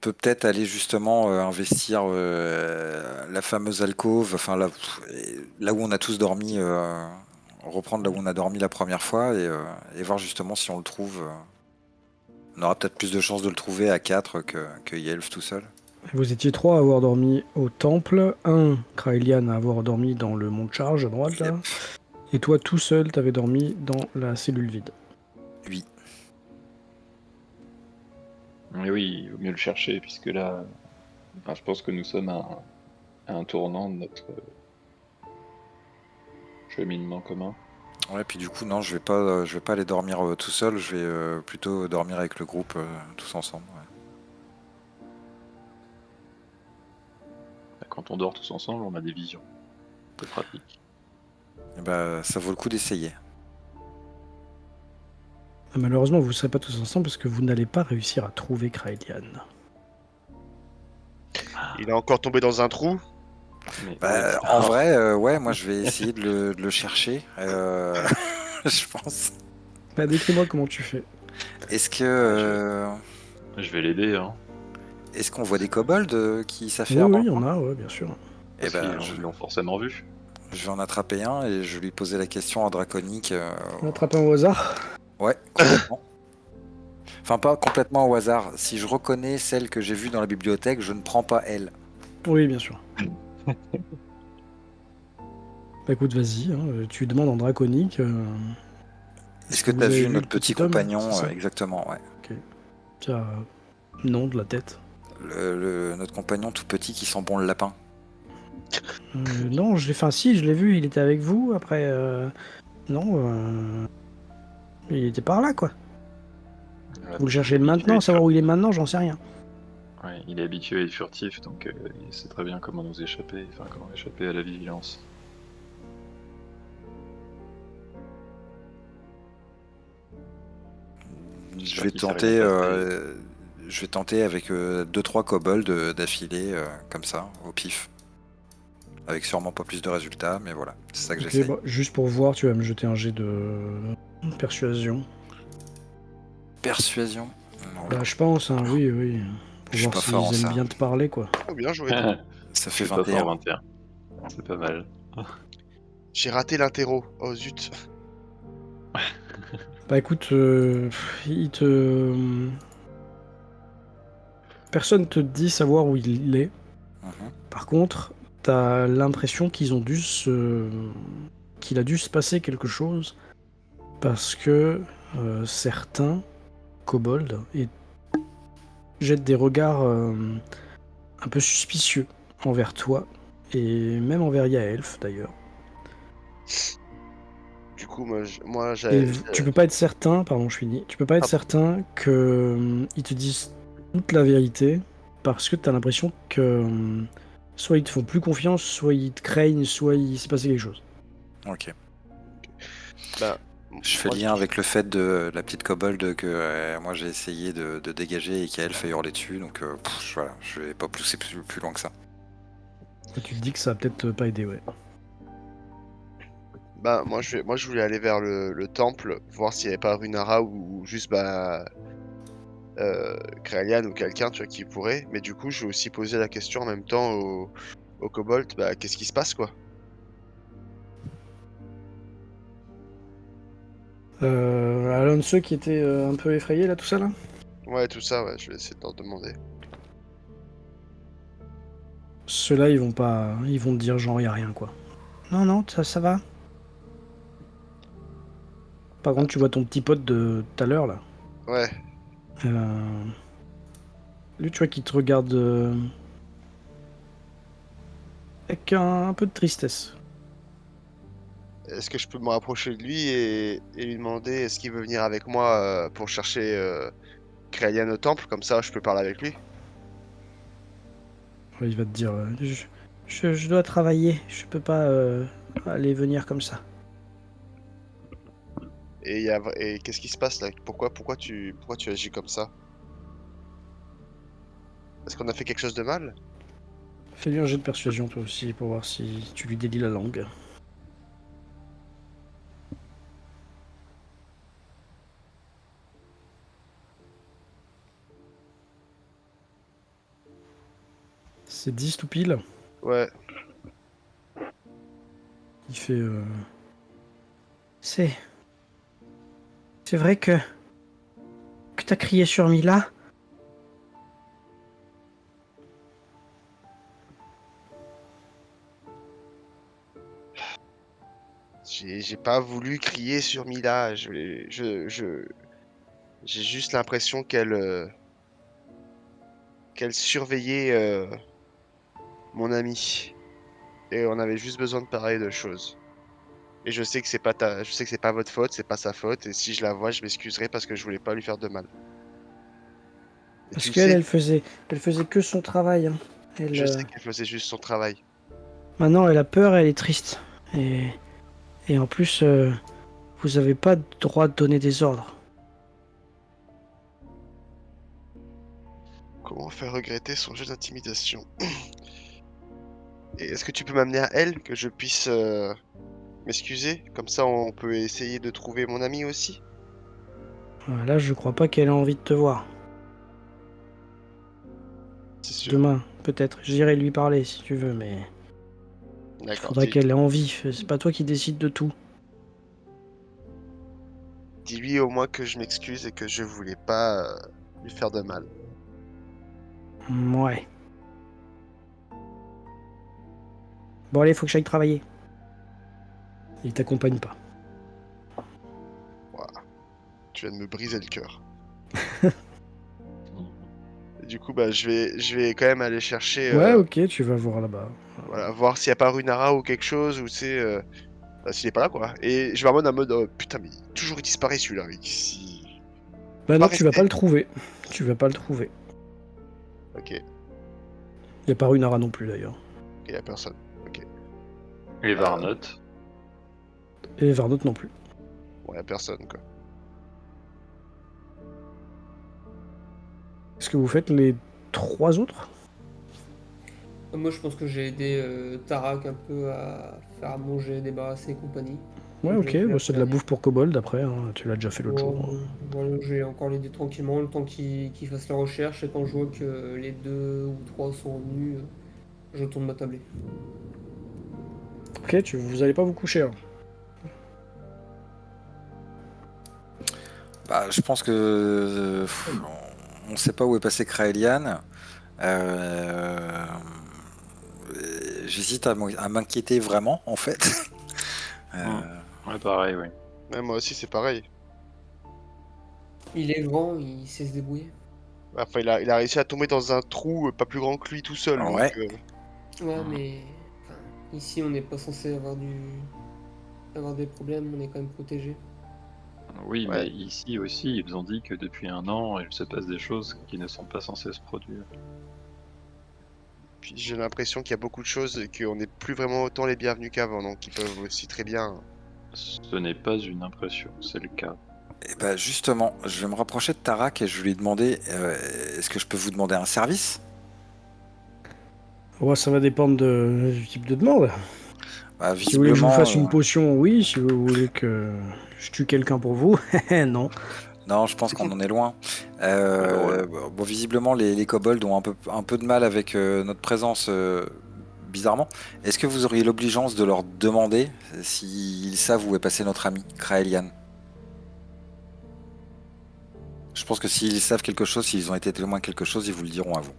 peux peut-être aller justement investir la fameuse alcôve, enfin là où on a tous dormi, reprendre là où on a dormi la première fois et voir justement si on le trouve. On aura peut-être plus de chances de le trouver à 4 que Yelf tout seul. Vous étiez 3 à avoir dormi au temple, un Kraelian à avoir dormi dans le mont de charge à droite Yep. là, et toi tout seul t'avais dormi dans la cellule vide. Oui. Mais oui, il vaut mieux le chercher, puisque là, je pense que nous sommes à un tournant de notre cheminement commun. Ouais, puis du coup, non, je vais pas aller dormir tout seul, je vais plutôt dormir avec le groupe tous ensemble. Ouais. Quand on dort tous ensemble, on a des visions. C'est pratique. Et bah, ça vaut le coup d'essayer. Malheureusement vous ne serez pas tous ensemble parce que vous n'allez pas réussir à trouver Kraelian. Il est encore tombé dans un trou. Mais Bah, en vrai, ouais, moi je vais essayer de le chercher, je pense. Bah décris-moi comment tu fais. Est-ce que je vais l'aider, hein. est-ce qu'on voit des kobolds qui Oui, s'affairent dans oui, le il y en coin? a, ouais, bien sûr. Eh Parce ben, qu'ils l'ont forcément vu. je vais en attraper un et je vais lui poser la question en draconique. On attrape un au hasard. Ouais, complètement. Enfin, pas complètement au hasard. Si je reconnais celle que j'ai vue dans la bibliothèque, je ne prends pas elle. Oui, bien sûr. Bah écoute, vas-y, hein, tu demandes en draconique. Est-ce que vous tu as avez vu vu le notre petit homme, compagnon c'est ça? exactement, ouais. Ok. Tiens, non, de la tête. Notre compagnon tout petit qui sent bon le lapin. Non, je l'ai. Enfin, si, je l'ai vu, il était avec vous. Après, non, il était par là, quoi. Vous le cherchez maintenant, savoir où il est maintenant, j'en sais rien. Ouais, il est habitué à être furtif, donc il sait très bien comment nous échapper, enfin comment échapper à la vigilance. Je vais tenter avec 2-3 kobolds d'affilée, comme ça, au pif. Avec sûrement pas plus de résultats, mais voilà, c'est ça que Ok, j'essaye. bah, juste pour voir, tu vas me jeter un jet de persuasion. Persuasion. Bah, je pense, hein, oui, oui. Je Pour suis voir pas fort en s'ils aiment ça. bien te parler, quoi. Oh, bien joué, toi. Ça Je fait suis pas fort 21. 21. C'est pas mal. J'ai raté l'interro. Oh zut. Bah écoute, il te... Personne te dit savoir où il est. Mhm. Par contre, t'as l'impression qu'il a dû se passer quelque chose parce que certains kobolds jettent des regards un peu suspicieux envers toi et même envers Yaelf d'ailleurs. Du coup, moi Et j'ai. tu peux pas être certain, pardon, je finis. Tu peux pas être Ah, certain que ils te disent toute la vérité parce que t'as l'impression que soit ils te font plus confiance, soit ils te craignent, soit il s'est passé quelque chose. Ok. bah, Je fais moi, lien avec le fait de la petite kobold que moi j'ai essayé de dégager et qu'elle fait hurler dessus, donc voilà, je vais pas pousser plus loin que ça. Et tu te dis que ça va peut-être pas aider, ouais. moi je voulais aller vers le temple, voir s'il n'y avait pas Runara ou juste Kraelian ou quelqu'un, tu vois, qui pourrait. Mais du coup, je vais aussi poser la question en même temps au kobold, bah qu'est-ce qui se passe, quoi? Alonso qui était un peu effrayé là, tout ça là. Ouais, tout ça, ouais, je vais essayer de leur demander. Ceux-là, ils vont pas, ils vont te dire genre y a rien quoi. Non, non, ça va. Par Ah, contre, tu vois ton petit pote de tout à l'heure là. ouais. Euh, Lui, tu vois qu'il te regarde avec un peu de tristesse. Est-ce que je peux me rapprocher de lui et lui demander est-ce qu'il veut venir avec moi pour chercher Kraelian au temple? Comme ça, je peux parler avec lui. Ouais, il va te dire je dois travailler, je peux pas aller venir comme ça. Et qu'est-ce qui se passe là? Pourquoi tu agis comme ça? Est-ce qu'on a fait quelque chose de mal? Fais-lui un jet de persuasion toi aussi pour voir si tu lui délies la langue. C'est 10 tout pile. Ouais. Il fait... C'est... C'est vrai que t'as crié sur Mila? J'ai pas voulu crier sur Mila. J'ai juste l'impression qu'elle surveillait mon ami. Et on avait juste besoin de parler de choses. Et je sais que je sais que c'est pas votre faute, c'est pas sa faute. Et si je la vois, je m'excuserai parce que je voulais pas lui faire de mal. Et tu Parce le qu'elle, sais, elle faisait que son travail. Hein. Elle, je sais qu'elle faisait juste son travail. maintenant, elle a peur, elle est triste. Et en plus, vous avez pas le droit de donner des ordres. Comment faire regretter son jeu d'intimidation? Et est-ce que tu peux m'amener à elle, que je puisse m'excuser? Comme ça, on peut essayer de trouver mon ami aussi. Là, je crois pas qu'elle ait envie de te voir. C'est sûr. Demain, peut-être. J'irai lui parler si tu veux, mais il D'accord. faudrait qu'elle ait envie. C'est pas toi qui décides de tout. Dis-lui au moins que je m'excuse et que je voulais pas lui faire de mal. Ouais. Bon, allez, faut que j'aille travailler. Il t'accompagne pas. Ouah, tu viens de me briser le cœur. Et du coup, bah, je vais quand même aller chercher, Ouais, ok, tu vas voir là-bas. voilà, voir s'il y a pas Runara ou quelque chose, ou c'est, bah, s'il est pas là, quoi. Et je vais en mode, putain, mais toujours il disparaît celui-là. Il Bah peut pas non, tu vas pas rester. le trouver. Tu vas pas le trouver. Ok, Y a pas Runara non plus d'ailleurs. il y a personne. Ok. Et Euh, Varnot. Et Varnot non plus. Bon, il y a personne, quoi. Est-ce que vous faites les 3 autres? Moi, je pense que j'ai aidé Tarak un peu à faire à manger, débarrasser et compagnie. Ouais, Comme ok, j'avais fait la bah, c'est de la première nuit. bouffe pour Kobold après, hein. Tu l'as déjà fait l'autre jour. Voilà, j'ai encore l'aider tranquillement, le temps qu'il fasse la recherche. Et quand je vois que les 2 ou 3 sont revenus, je tourne ma tablée. Ok, vous allez pas vous coucher. Hein. Bah, je pense que on sait pas où est passé Kraelian. Euh, J'hésite à m'inquiéter vraiment, en fait. Euh, Ouais, pareil, oui. Ouais, moi aussi, c'est pareil. Il est grand, il sait se débrouiller. Enfin, il a réussi à tomber dans un trou pas plus grand que lui tout seul, donc ouais. Ouais, mais enfin, ici, on n'est pas censé avoir des problèmes, on est quand même protégé. Oui, ouais. mais ici aussi, ils ont dit que depuis un an, il se passe des choses qui ne sont pas censées se produire. Puis j'ai l'impression qu'il y a beaucoup de choses et qu'on n'est plus vraiment autant les bienvenus qu'avant, donc ils peuvent aussi très bien. Ce n'est pas une impression, c'est le cas. Et bah, justement, je vais me rapprocher de Tarak et je vais lui demander est-ce que je peux vous demander un service? Ouais, ça va dépendre du type de demande. Bah, Si vous voulez que je vous visiblement, fasse une potion, oui. Si vous voulez que je tue quelqu'un pour vous, non. non, je pense qu'on en est loin. Alors, Bon, visiblement, les kobolds ont un peu de mal avec notre présence, bizarrement. Est-ce que vous auriez l'obligeance de leur demander s'ils savent où est passé notre ami, Kraelian? Je pense que s'ils savent quelque chose, s'ils ont été témoins de quelque chose, ils vous le diront à vous.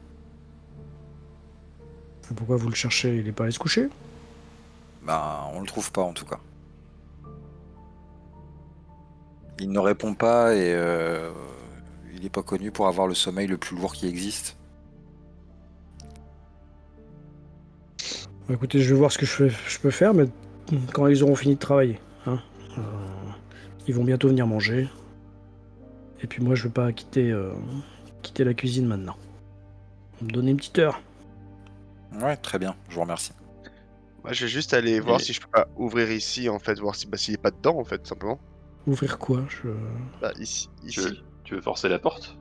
Pourquoi vous le cherchez? Il est pas allé se coucher? Ben, on le trouve pas en tout cas. Il ne répond pas et il n'est pas connu pour avoir le sommeil le plus lourd qui existe. Bah, écoutez, je vais voir ce que je peux faire, mais quand ils auront fini de travailler. Hein. Euh, ils vont bientôt venir manger. Et puis moi, je vais pas quitter la cuisine maintenant. Me donner une petite heure. Ouais, très bien, je vous remercie. Moi, je vais juste aller voir si je peux pas ouvrir ici, en fait, voir si, bah, s'il est pas dedans, en fait, tout simplement. Ouvrir quoi? Bah, ici, tu veux, ici. tu veux forcer la porte?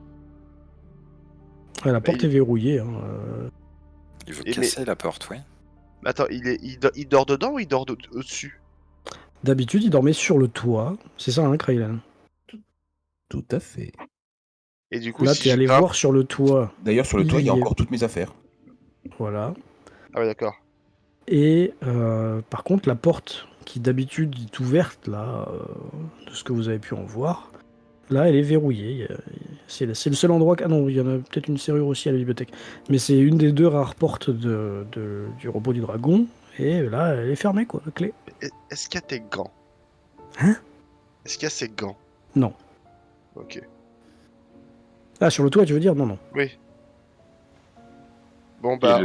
Ah, la Bah, porte est verrouillée. Hein. Il veut Mais casser la porte, oui. attends, il dort dedans ou il dort au-dessus? D'habitude, il dormait sur le toit. C'est ça, hein, Kraylan? Tout à fait. Et du coup, Là, si t'es je allé grimpe, voir sur le toit. D'ailleurs, sur le toit, il y a y est. encore toutes mes affaires. Voilà. Ah ouais, d'accord. Et par contre, la porte qui d'habitude est ouverte, là, de ce que vous avez pu en voir, là, elle est verrouillée. C'est le seul endroit. Ah non, il y en a peut-être une serrure aussi à la bibliothèque. Mais c'est une des deux rares portes du repos du dragon. Et là, elle est fermée, quoi, la clé. Est-ce qu'il y a tes gants? Hein? Est-ce qu'il y a ses gants? Non. Ok. Ah, sur le toit, tu veux dire? Non, non. Oui. Bon, Et bah,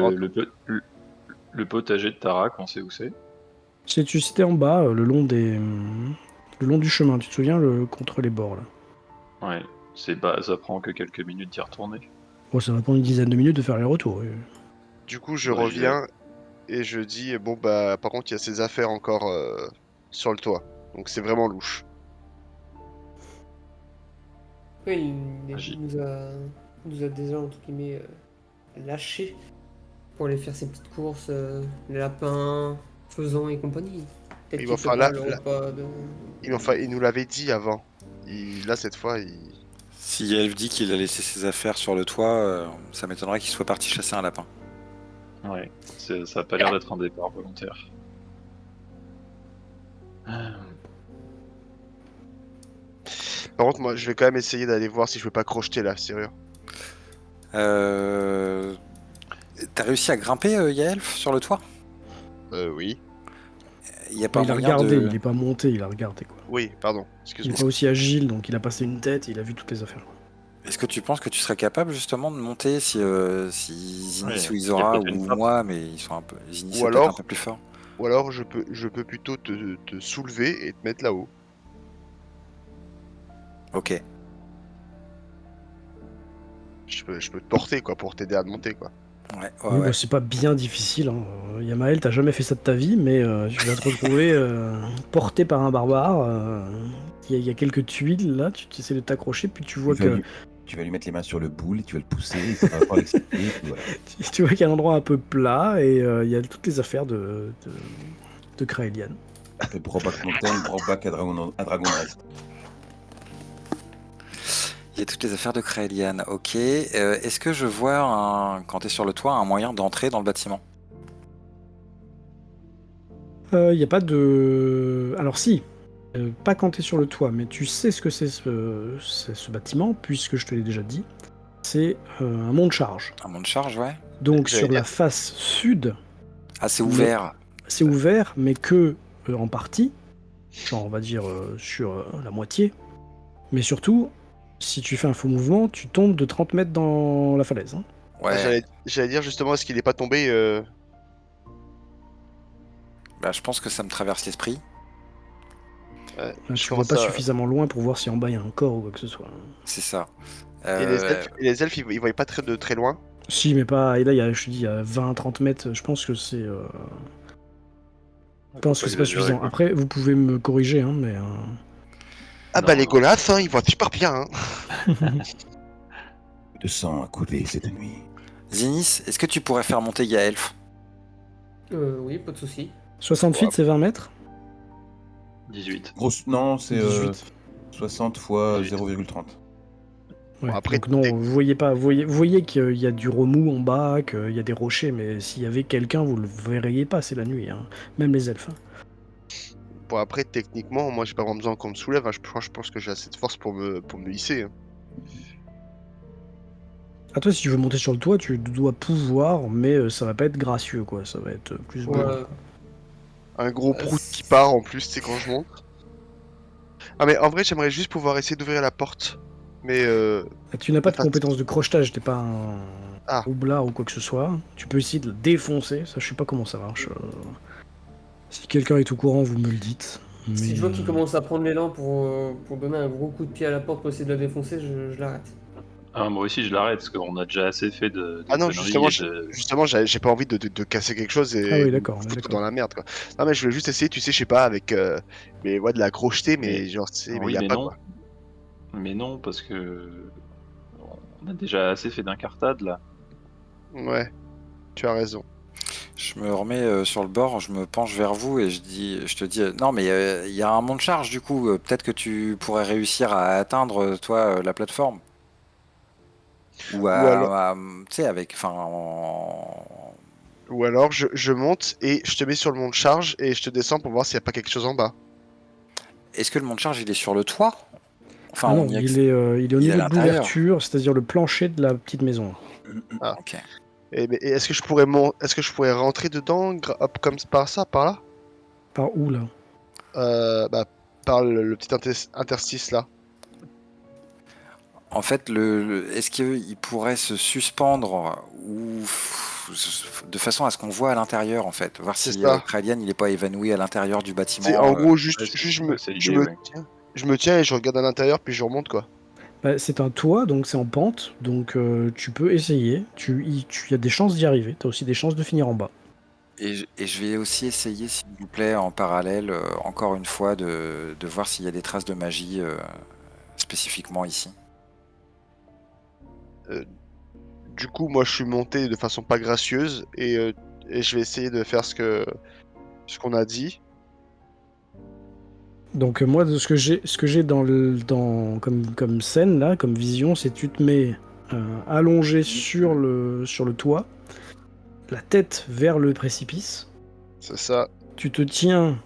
le potager de Tarak, on sait où c'est? C'était en bas, le long du chemin, tu te souviens, contre les bords, là. Ouais, ça prend que quelques minutes d'y retourner. Bon, ça va prendre une dizaine de minutes de faire les retours. Oui. du coup, je Ouais, j'y reviens et je dis, bon, bah, par contre, il y a ses affaires encore sur le toit. Donc, c'est vraiment louche. Oui, J'y- il nous a déjà, entre guillemets, lâché pour aller faire ses petites courses, les lapins, faisans et compagnie. Peut-être Mais qu'il enfin, prépare le repas de... enfin, il nous l'avait dit avant. Là, cette fois, Si elle dit qu'il a laissé ses affaires sur le toit, ça m'étonnerait qu'il soit parti chasser un lapin. Ouais, ça a pas l'air d'être un départ volontaire. Par contre, moi, je vais quand même essayer d'aller voir si je peux pas crocheter la serrure. Euh... T'as réussi à grimper, Yaelf, sur le toit? Oui. Il n'y a pas Il a moyen regardé, de... il est pas monté, il a regardé, quoi. Oui, pardon. Il Excuse-moi. est pas aussi agile, donc il a passé une tête, et il a vu toutes les affaires. Est-ce que tu penses que tu serais capable justement de monter si Zinis Ouais, ou il y a Isora peut-être une ou trappe. moi, mais ils sont un peu... Zinis Ou est peut-être un peu alors, plus fort. je peux plutôt te soulever et te mettre là-haut. Ok. Je peux te porter, quoi, pour t'aider à te monter, quoi. Ouais, Oui, ouais. bah, c'est pas bien difficile. Hein. Yamael, t'as jamais fait ça de ta vie, mais tu vas te retrouver porté par un barbare. Il y a quelques tuiles là, tu essaies de t'accrocher, puis tu vois que Tu vas lui mettre les mains sur le boule et tu vas le pousser, et ça va encore l'exciter, et puis voilà. tu vois qu'il y a un endroit un peu plat et il y a toutes les affaires de Kraelian. Et Broback Mountain, Broback à Dragon Rest. Il y a toutes les affaires de Kraelian. Ok. Est-ce que je vois, quand tu es sur le toit, un moyen d'entrer dans le bâtiment? Il n'y a pas de. Alors si, pas quand t'es sur le toit, mais tu sais ce que c'est ce bâtiment, puisque je te l'ai déjà dit. C'est un mont de charge. Un monde de charge, ouais. Donc J'allais sur la dire. face sud, Ah, c'est Mais- ouvert. c'est ouvert, mais que en partie, genre on va dire sur la moitié. Mais surtout, si tu fais un faux mouvement, tu tombes de 30 mètres dans la falaise. Hein. Ouais. J'allais dire justement, est-ce qu'il est pas tombé Bah, je pense que ça me traverse l'esprit. je Tu vois commence pas à- suffisamment loin pour voir si en bas il y a un corps ou quoi que ce soit. C'est ça. Et les elfes, ils voyaient pas de très loin. Si, mais pas. Et là, je te dis, il y a 20-30 mètres, je pense que c'est. Je pense que c'est pas suffisant. Après, vous pouvez me corriger, hein, mais. Ah Non, bah les non. Golas, hein, ils voient super bien. Hein. De sang a coulé cette nuit. Zinis, est-ce que tu pourrais faire monter Yaelf? Oui, pas de souci. 60 feet, c'est 20 mètres 18. Grosse... Non, c'est 18. 60 fois 18. 0,30. Ouais, Bon, après, donc non, vous voyez pas, vous voyez qu'il y a du remous en bas, qu'il y a des rochers, mais s'il y avait quelqu'un, vous le verriez pas, c'est la nuit, hein. Même les elfes. Hein. Bon, après, techniquement, moi, j'ai pas vraiment besoin qu'on me soulève. Hein. Je pense que j'ai assez de force pour me hisser. Hein. À toi, si tu veux monter sur le toit, tu dois pouvoir, mais ça va pas être gracieux, quoi. Ça va être plus Ouais. beau. Un gros prout qui part en plus, tu sais, quand je monte. Ah, mais en vrai, j'aimerais juste pouvoir essayer d'ouvrir la porte. Mais Tu n'as pas de Enfin, compétence de crochetage, t'es pas un Ah. roublard ou quoi que ce soit. Tu peux essayer de le défoncer, ça je sais pas comment ça marche. Si quelqu'un est au courant, vous me le dites. Mais, Si je vois qu'il commence à prendre l'élan pour donner un gros coup de pied à la porte pour essayer de la défoncer, je l'arrête. Ah, moi aussi, je l'arrête parce qu'on a déjà assez fait de Ah non, conneries justement, j'ai pas envie de casser quelque chose et Ah oui, de d'accord, me on est foutre d'accord. dans la merde, quoi. Non, mais je voulais juste essayer, tu sais, je sais pas, avec mais ouais, de la crocheter, mais Mais- genre, tu sais, mais Oui, y a mais pas, non. quoi. Mais non, parce que on a déjà assez fait d'incartade là. Ouais, tu as raison. Je me remets sur le bord, je me penche vers vous et je te dis, non mais il y a un monde de charge du coup, peut-être que tu pourrais réussir à atteindre toi la plateforme. Ou Ou alors, tu sais, avec, enfin, Ou alors je monte et je te mets sur le mont de charge et je te descends pour voir s'il n'y a pas quelque chose en bas. Est-ce que le mont de charge, il est sur le toit? Enfin, Ah on non, y il est au il est à niveau de l'intérieur. l'ouverture, c'est-à-dire le plancher de la petite maison. Ah. Ok. Et est-ce que est-ce que je pourrais rentrer dedans hop, comme par ça, par là? Par où, là? Bah, par le petit interstice là. En fait, est-ce qu'il pourrait se suspendre ou de façon à ce qu'on voit à l'intérieur, en fait, voir C'est si ça. Kralian il est pas évanoui à l'intérieur du C'est bâtiment. en gros Ouais, juste ouais, c'est l'idée, ouais. je me tiens et je regarde à l'intérieur puis je remonte quoi. Bah, c'est un toit, donc c'est en pente, donc tu peux essayer. Tu y a des chances d'y arriver. T'as aussi des chances de finir en bas. Et je vais aussi essayer, s'il vous plaît, en parallèle, encore une fois, de voir s'il y a des traces de magie spécifiquement ici. Du coup, moi je suis monté de façon pas gracieuse et je vais essayer de faire ce qu'on a dit. Donc moi, de ce que j'ai comme scène là, comme vision, c'est tu te mets allongé sur le toit, la tête vers le précipice. C'est ça. Tu te tiens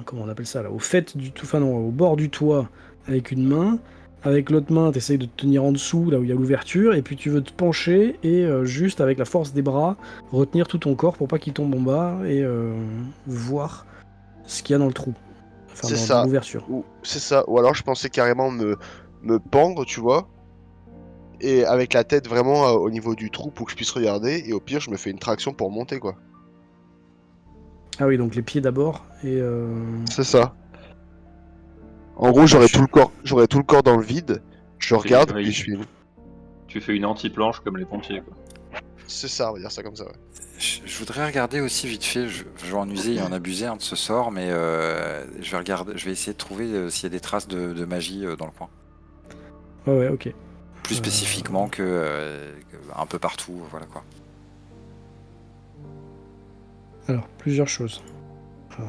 comment on appelle ça là, au fait du tout, enfin non, au bord du toit avec une main. Avec l'autre main, tu essayes de te tenir en dessous, là où il y a l'ouverture, et puis tu veux te pencher et juste avec la force des bras, retenir tout ton corps pour pas qu'il tombe en bas et voir ce qu'il y a dans le trou. Enfin, C'est dans ça. l'ouverture. C'est ça. Ou alors je pensais carrément me pendre, tu vois. Et avec la tête vraiment au niveau du trou pour que je puisse regarder. Et au pire, je me fais une traction pour monter, quoi. Ah oui, donc les pieds d'abord, et C'est ça. En gros, Moi, j'aurais tout le corps dans le vide. Je Et, regarde, ouais, puis je fais. tu fais une anti-planche comme les pompiers, quoi. C'est ça, on va dire ça comme ça, ouais. je voudrais regarder aussi vite fait, je vais en user et en abuser de ce sort, mais je vais regarder, je vais essayer de trouver s'il y a des traces de magie dans le coin. ouais, ok. Plus spécifiquement que un peu partout, voilà quoi. Alors, plusieurs choses. Euh,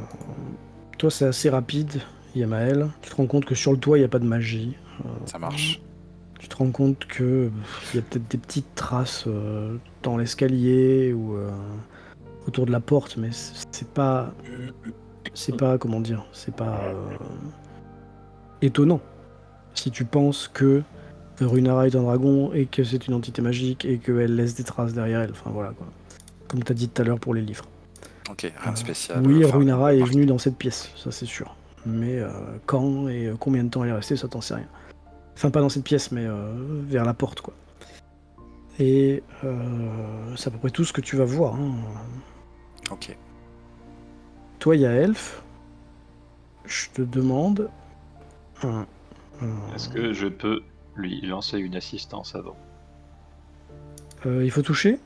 Toi, c'est assez rapide, Yamael. Tu te rends compte que sur le toit, il n'y a pas de magie. Ça marche. Tu te rends compte que il y a peut-être des petites traces dans l'escalier ou autour de la porte, mais c'est pas, comment dire, c'est pas étonnant. Si tu penses que Runara est un dragon et que c'est une entité magique et qu'elle laisse des traces derrière elle, enfin voilà quoi. Comme t'as dit tout à l'heure pour les livres. Ok, rien de spécial. Oui, Enfin, rien de Runara est venue marqué. dans cette pièce, ça c'est sûr. Mais quand et combien de temps elle est restée, ça t'en sais rien. Enfin, pas dans cette pièce, mais vers la porte, quoi. Et c'est à peu près tout ce que tu vas voir. Hein. Ok. Toi, il y a Elf. Je te demande Est-ce que je peux lui lancer une assistance avant? il faut toucher.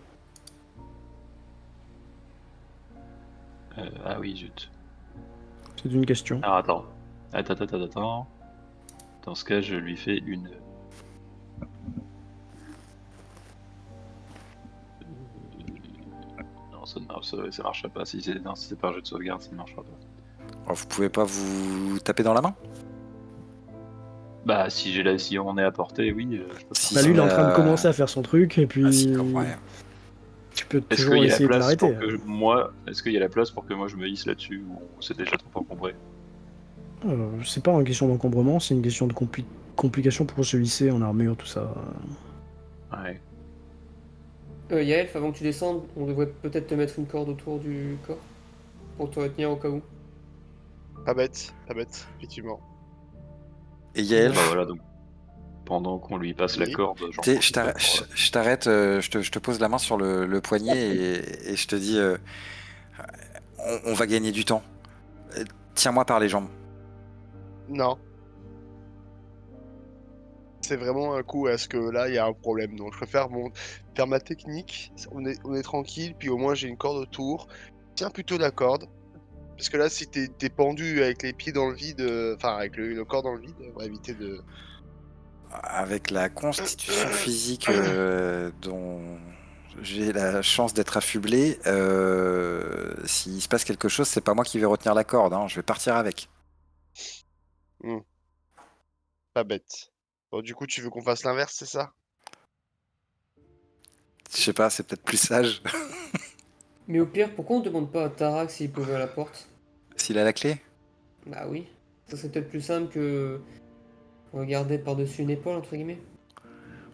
Ah oui, zut. C'est une question. Alors attends. Attends. Dans ce cas, je lui fais une. Non, ça marchera pas. Si c'est non, si c'est pas un jeu de sauvegarde, ça ne marchera pas. Alors, vous pouvez pas vous taper dans la main? Bah, si on est à portée, oui, je peux Si, faire Bah, lui, il est ça. en train de commencer à faire son truc, et puis Ah si, ouais. tu peux Est-ce toujours qu'il y a la essayer de place l'arrêter. pour que moi, est-ce qu'il y a la place pour que moi je me hisse là-dessus ou c'est déjà trop encombré? C'est pas une question d'encombrement, c'est une question de complication pour se hisser en armure, tout ça. Ouais. Yaelf, avant que tu descendes, on devrait peut-être te mettre une corde autour du corps pour te retenir au cas où. Pas bête, effectivement. Et Bon, Yael, bah voilà, donc pendant qu'on lui passe la Oui. corde, j'en tu sais, je profite t'arrête, pour. je t'arrête, je te pose la main sur le poignet et je te dis, on va gagner du temps. Tiens-moi par les jambes. Non. C'est vraiment un coup à ce que là, il y a un problème. Donc, je préfère faire ma technique. On est tranquille, puis au moins, j'ai une corde autour. Tiens plutôt la corde. Parce que là, si t'es pendu avec les pieds dans le vide, enfin, avec le corps dans le vide, on va éviter de. Avec la constitution physique dont j'ai la chance d'être affublé, s'il se passe quelque chose, c'est pas moi qui vais retenir la corde, hein, je vais partir avec. Hmm, Pas bête. Bon, du coup, tu veux qu'on fasse l'inverse, c'est ça? sais pas, c'est peut-être plus sage. Mais au pire, pourquoi on demande pas à Tarak s'il peut ouvrir la porte? S'il a la clé? Bah oui. Ça serait peut-être plus simple que regarder par-dessus une épaule, entre guillemets.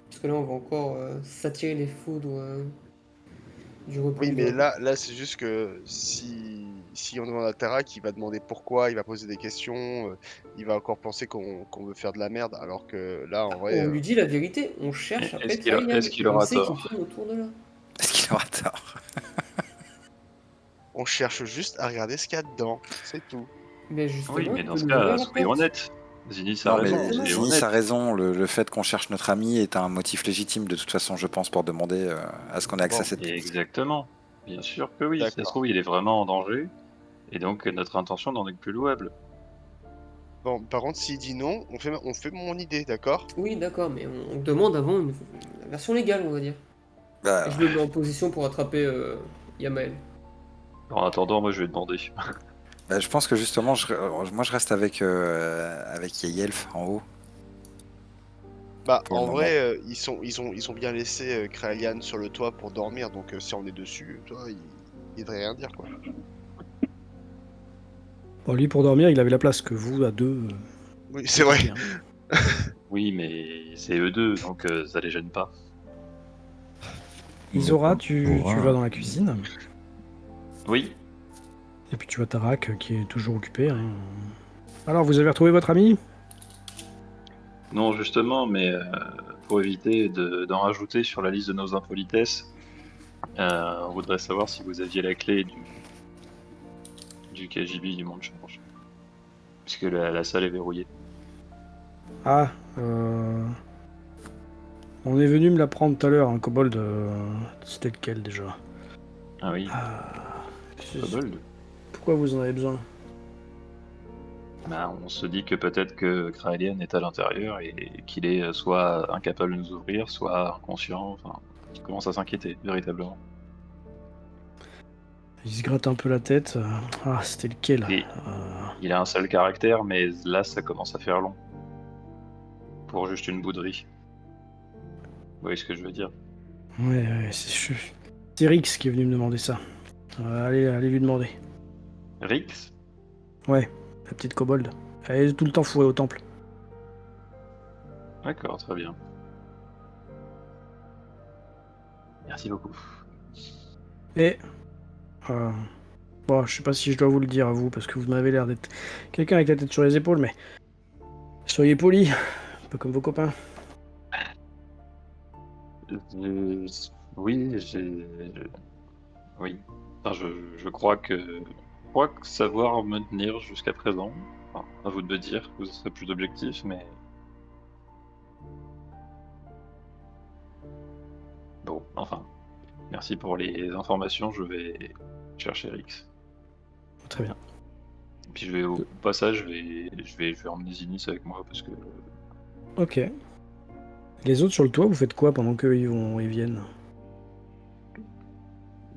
Parce que là, on va encore s'attirer les foudres du Oui, mais représentant. là c'est juste que si on demande à Tarak, il va demander pourquoi, il va poser des questions, il va encore penser qu'on veut faire de la merde, alors que là, en vrai, On lui dit la vérité, on cherche après Trailian. Est-ce qu'il Et on aura sait qu'il tort? tourne autour de là. Est-ce qu'il aura tort? on cherche juste à regarder ce qu'il y a dedans, c'est tout. Mais Oui, justement, mais il dans peut ce nous ouvrir cas, la soyons porte. honnêtes. Zinis a Non, mais raison, Exactement. soyons Zinis a honnêtes. raison. Le fait qu'on cherche notre ami est un motif légitime de toute façon, je pense, pour demander à ce qu'on ait accès à Bon, cette pièce. Exactement. Bien sûr que oui. Si ça se d'accord. trouve, il est vraiment en danger. Et donc, notre intention n'en est que plus louable. Bon, par contre, s'il dit non, on fait mon idée, d'accord? Oui, d'accord, mais on demande avant la version légale, on va dire. Et Bah, je me mets en position pour attraper Yamael. En attendant, moi, je vais demander. bah, je pense que justement, moi je reste avec Yelf en haut Bah, pour le en moment. vrai, ils ont bien laissé Kraelian sur le toit pour dormir, donc si on est dessus, toi, il devrait rien dire, quoi. Bon, lui, pour dormir, il avait la place que vous, à deux, Oui, c'est vrai. bien. Oui, mais c'est eux deux, donc ça les gêne pas. Isora, On tu pourra- vas dans la cuisine. Oui. Et puis tu vois Tarak qui est toujours occupé. Hein. Alors, vous avez retrouvé votre ami? Non, justement, mais pour éviter d'en rajouter sur la liste de nos impolitesses, on voudrait savoir si vous aviez la clé du KGB du monde change. Puisque la salle est verrouillée. Ah, on est venu me la prendre tout à l'heure, un kobold. C'était lequel déjà? Ah oui, Ah, Kobold. pourquoi vous en avez besoin? Bah, on se dit que peut-être que Kraelian est à l'intérieur et qu'il est soit incapable de nous ouvrir, soit inconscient, enfin, il commence à s'inquiéter, véritablement. Il se gratte un peu la tête. Ah, c'était lequel? Et il a un sale caractère, mais là, ça commence à faire long. Pour juste une bouderie. Vous voyez ce que je veux dire? Ouais, c'est Rix qui est venu me demander ça. Allez lui demander. Rix? Ouais, la petite kobold. Elle est tout le temps fourrée au temple. D'accord, très bien. Merci beaucoup. Et... bon, je sais pas si je dois vous le dire à vous, parce que vous m'avez l'air d'être quelqu'un avec la tête sur les épaules, mais... Soyez poli, un peu comme vos copains. Euh, Oui, oui. Enfin, je crois que savoir me tenir jusqu'à présent. Enfin, à vous de me dire, vous serez plus objectif, mais bon, enfin. Merci pour les informations, je vais chercher Rix. Très bien. Et puis au passage, je vais emmener Zinis avec moi parce que Ok. Les autres sur le toit, vous faites quoi pendant qu'ils viennent?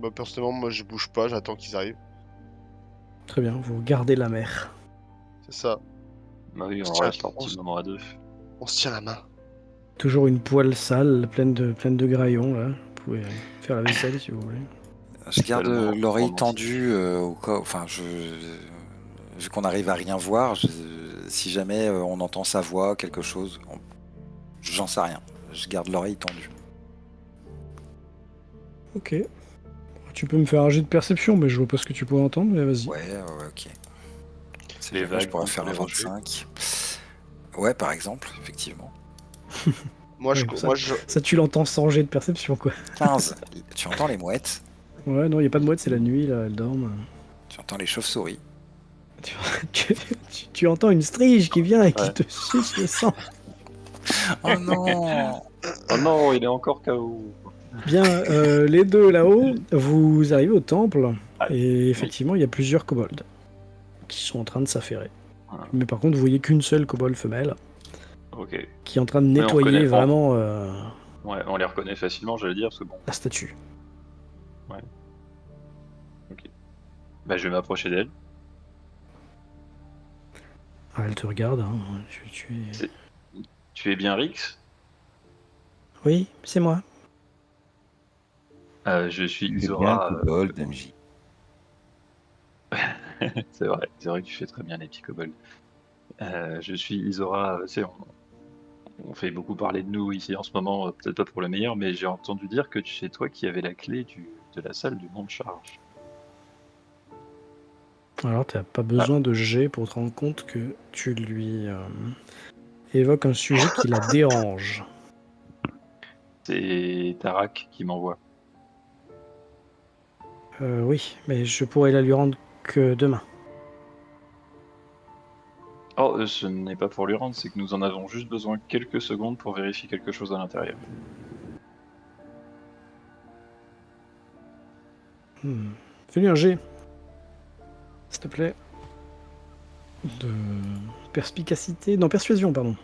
Bah, personnellement, moi, je bouge pas, j'attends qu'ils arrivent. Très bien, vous regardez la mer. C'est ça. bah oui, On se on tient, reste un on petit se- moment à deux. on se tient la main. Toujours une poêle sale, pleine de graillons, là. Vous pouvez faire la vaisselle si vous voulez. Je garde Totalement l'oreille romantique. tendue au cas, enfin, vu qu'on arrive à rien voir, si jamais on entend sa voix, quelque chose, j'en sais rien. Je garde l'oreille tendue. Ok. Tu peux me faire un jet de perception, mais je vois pas ce que tu pourrais entendre, mais vas-y. Ouais, ok. Si Les jamais je vagues pourrais contre faire un les rochers. 25. Ouais, par exemple, effectivement. Moi, Ouais, ça, tu l'entends sans jet de perception, quoi. 15. Tu entends les mouettes, Ouais, non, y a pas de mouette, c'est la nuit, là, elles dorment. tu entends les chauves-souris. Tu, tu entends une strige qui vient et qui Ouais. te suce le sang. Oh non! Oh non, il est encore KO. Bien, les deux là-haut, vous arrivez au temple, Ah, et effectivement, il y a plusieurs kobolds qui sont en train de s'affairer. Ah. Mais par contre, vous voyez qu'une seule kobold femelle Ok. qui est en train de on nettoyer reconnaît- vraiment Ouais, on les reconnaît facilement, j'allais dire, parce que bon. la statue. Bah, je vais m'approcher d'elle. Ah, elle te regarde. Hein. Tu es bien Rix? Oui, c'est moi. Je suis Tu fais bien Isora. le kobold, MJ. C'est vrai que tu fais très bien les petits kobolds. Je suis Isora. Tu sais, on fait beaucoup parler de nous ici en ce moment, peut-être pas pour le meilleur, mais j'ai entendu dire que c'est toi qui avais la clé de la salle du monde charge. Alors, t'as pas besoin de G pour te rendre compte que tu lui évoques un sujet qui la dérange. C'est Tarak qui m'envoie. Oui, mais je pourrais la lui rendre que demain. Oh, ce n'est pas pour lui rendre, c'est que nous en avons juste besoin quelques secondes pour vérifier quelque chose à l'intérieur. Fais-lui un G, s'il te plaît. De perspicacité. Non, persuasion, pardon.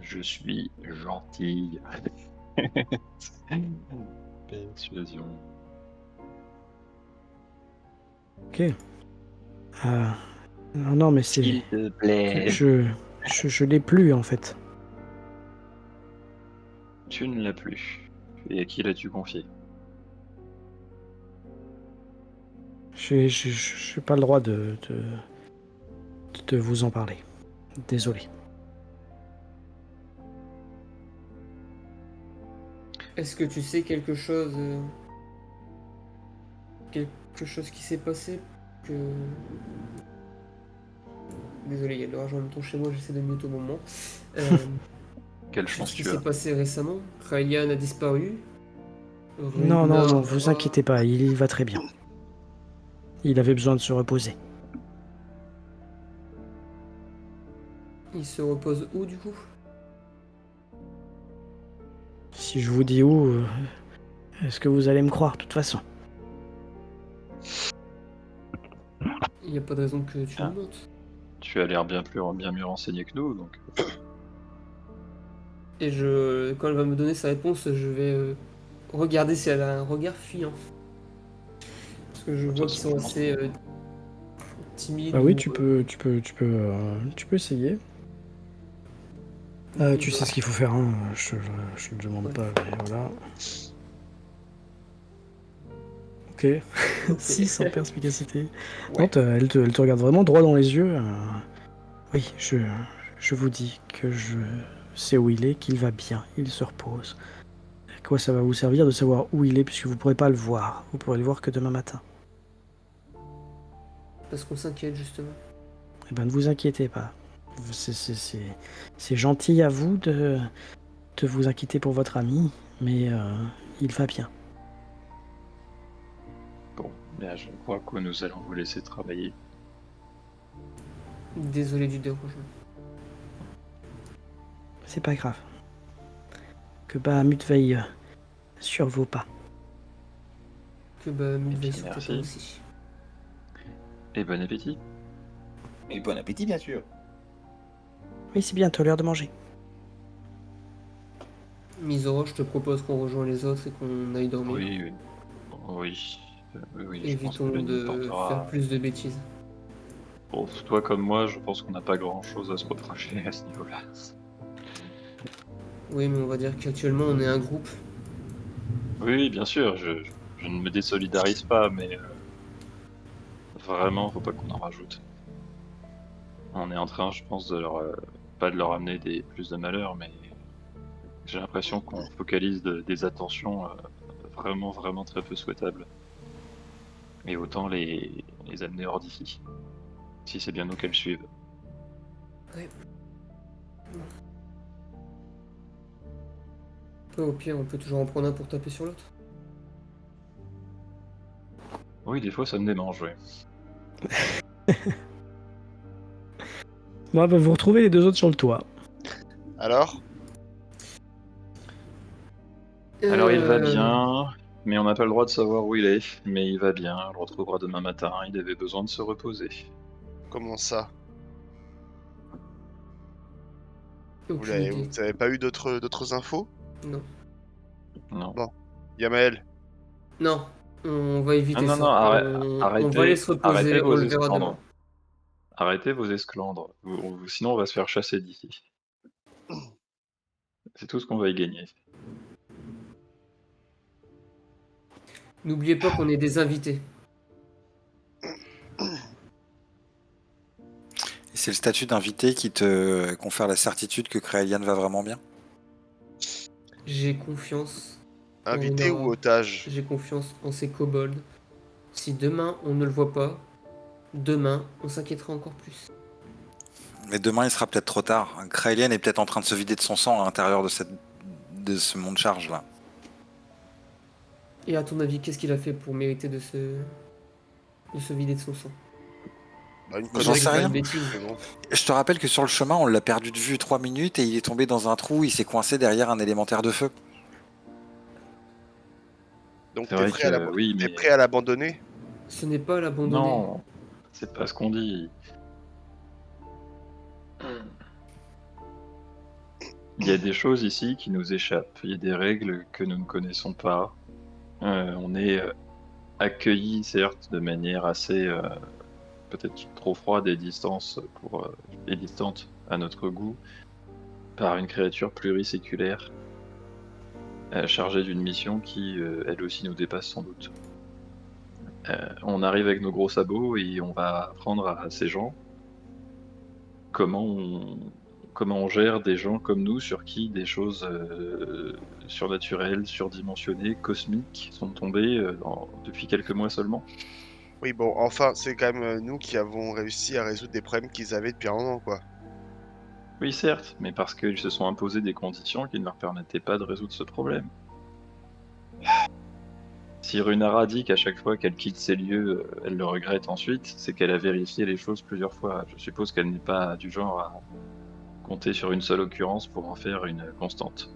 Je suis gentil. Persuasion. Ok. Non, mais c'est. S'il te plaît. Je l'ai plus en fait. Tu ne l'as plus. Et à qui l'as-tu confié? J'ai pas le droit de vous en parler. Désolé. Est-ce que tu sais quelque chose qui s'est passé que... Désolé, il y a de l'orage en même temps chez moi, j'essaie de mute au moment. Quelle Chose chance qui tu s'est as. passé récemment. Ryan a disparu. Non, Ragnar, vous inquiétez pas, il va très bien. Il avait besoin de se reposer. Il se repose où du coup? Si je vous dis où, est-ce que vous allez me croire, de toute façon? Il n'y a pas de raison que tu Ah. nous montes. Tu as l'air bien mieux renseigné que nous, donc. Et quand elle va me donner sa réponse, je vais regarder si elle a un regard fuyant. Parce que je De toute vois qu'ils façon, sont je pense assez timides. Ah oui, ou, tu peux essayer. Tu sais ce qu'il faut faire, hein. Je le demande Ouais. pas, mais voilà. Ok. 6 en perspicacité. Ouais. Non, elle te regarde vraiment droit dans les yeux. Oui, je vous dis que je sais où il est, qu'il va bien, il se repose. À quoi ça va vous servir de savoir où il est, puisque vous ne pourrez pas le voir. Vous pourrez le voir que demain matin. Parce qu'on s'inquiète justement. Eh ben, ne vous inquiétez pas. C'est gentil à vous de vous inquiéter pour votre ami, mais il va bien. Bon, bien, je crois que nous allons vous laisser travailler. Désolé du dérangement. C'est pas grave. Que Bahamut veille sur vos pas. Que bah, Mille Eh bien, veille sur tes merci. pas aussi. Et bon appétit. Et bon appétit, bien sûr. Oui, c'est bientôt l'heure de manger. Misoro, je te propose qu'on rejoigne les autres et qu'on aille dormir. Oui, oui. Oui, je pense que Évitons la nuit de portera. faire plus de bêtises. Bon, toi comme moi, je pense qu'on n'a pas grand-chose à se reprocher à ce niveau-là. Oui, mais on va dire qu'actuellement on est un groupe. Oui, bien sûr, je ne me désolidarise pas, mais vraiment, faut pas qu'on en rajoute. On est en train, je pense, de pas de leur amener plus de malheur, mais j'ai l'impression qu'on focalise des attentions vraiment très peu souhaitables. Et autant les amener hors d'ici, si c'est bien nous qu'elles suivent. Après, au pire, on peut toujours en prendre un pour taper sur l'autre. Oui, des fois ça me démange, oui. Bon, bah, vous retrouvez les deux autres sur le toit. Alors? Alors il va Euh, bien, mais on n'a pas le droit de savoir où il est. Mais il va bien, on le retrouvera demain matin, il avait besoin de se reposer. Comment ça? Aucune idée. Vous avez pas eu d'autres infos? Non. Non. Bon. Yamael, Non, on va éviter Non, ça. non, On va aller se arrêtez reposer, on vos le verra demain. esclandres. Arrêtez vos esclandres, sinon on va se faire chasser d'ici. C'est tout ce qu'on va y gagner. N'oubliez pas qu'on est des invités. Et c'est le statut d'invité qui te confère la certitude que Créalian va vraiment bien. J'ai confiance. Invité ou otage? J'ai confiance en ces kobolds. Si demain on ne le voit pas, demain on s'inquiétera encore plus. Mais demain, il sera peut-être trop tard. Créalian est peut-être en train de se vider de son sang à l'intérieur de ce monde charge là. Et à ton avis, qu'est-ce qu'il a fait pour mériter de se vider de son sang? Bah, une J'en connerie, sais pas rien. de bêtises. mais bon. Je te rappelle que sur le chemin, on l'a perdu de vue 3 minutes et il est tombé dans un trou, il s'est coincé derrière un élémentaire de feu. Donc C'est t'es vrai prêt, que oui, t'es mais prêt à l'abandonner? Ce n'est pas l'abandonner. non, c'est pas ce qu'on dit. Il y a des choses ici qui nous échappent. Il y a des règles que nous ne connaissons pas. On est accueillis, certes, de manière assez peut-être trop froide et et distante à notre goût, par une créature pluriséculaire chargée d'une mission qui, elle aussi, nous dépasse sans doute. On arrive avec nos gros sabots et on va apprendre à ces gens comment on gère des gens comme nous sur qui des choses surnaturelles, surdimensionnées, cosmiques sont tombées depuis quelques mois seulement. Oui, bon, enfin, c'est quand même nous qui avons réussi à résoudre des problèmes qu'ils avaient depuis un moment, quoi. Oui, certes, mais parce qu'ils se sont imposés des conditions qui ne leur permettaient pas de résoudre ce problème. Si Runara dit qu'à chaque fois qu'elle quitte ces lieux, elle le regrette ensuite, c'est qu'elle a vérifié les choses plusieurs fois. Je suppose qu'elle n'est pas du genre à compter sur une seule occurrence pour en faire une constante.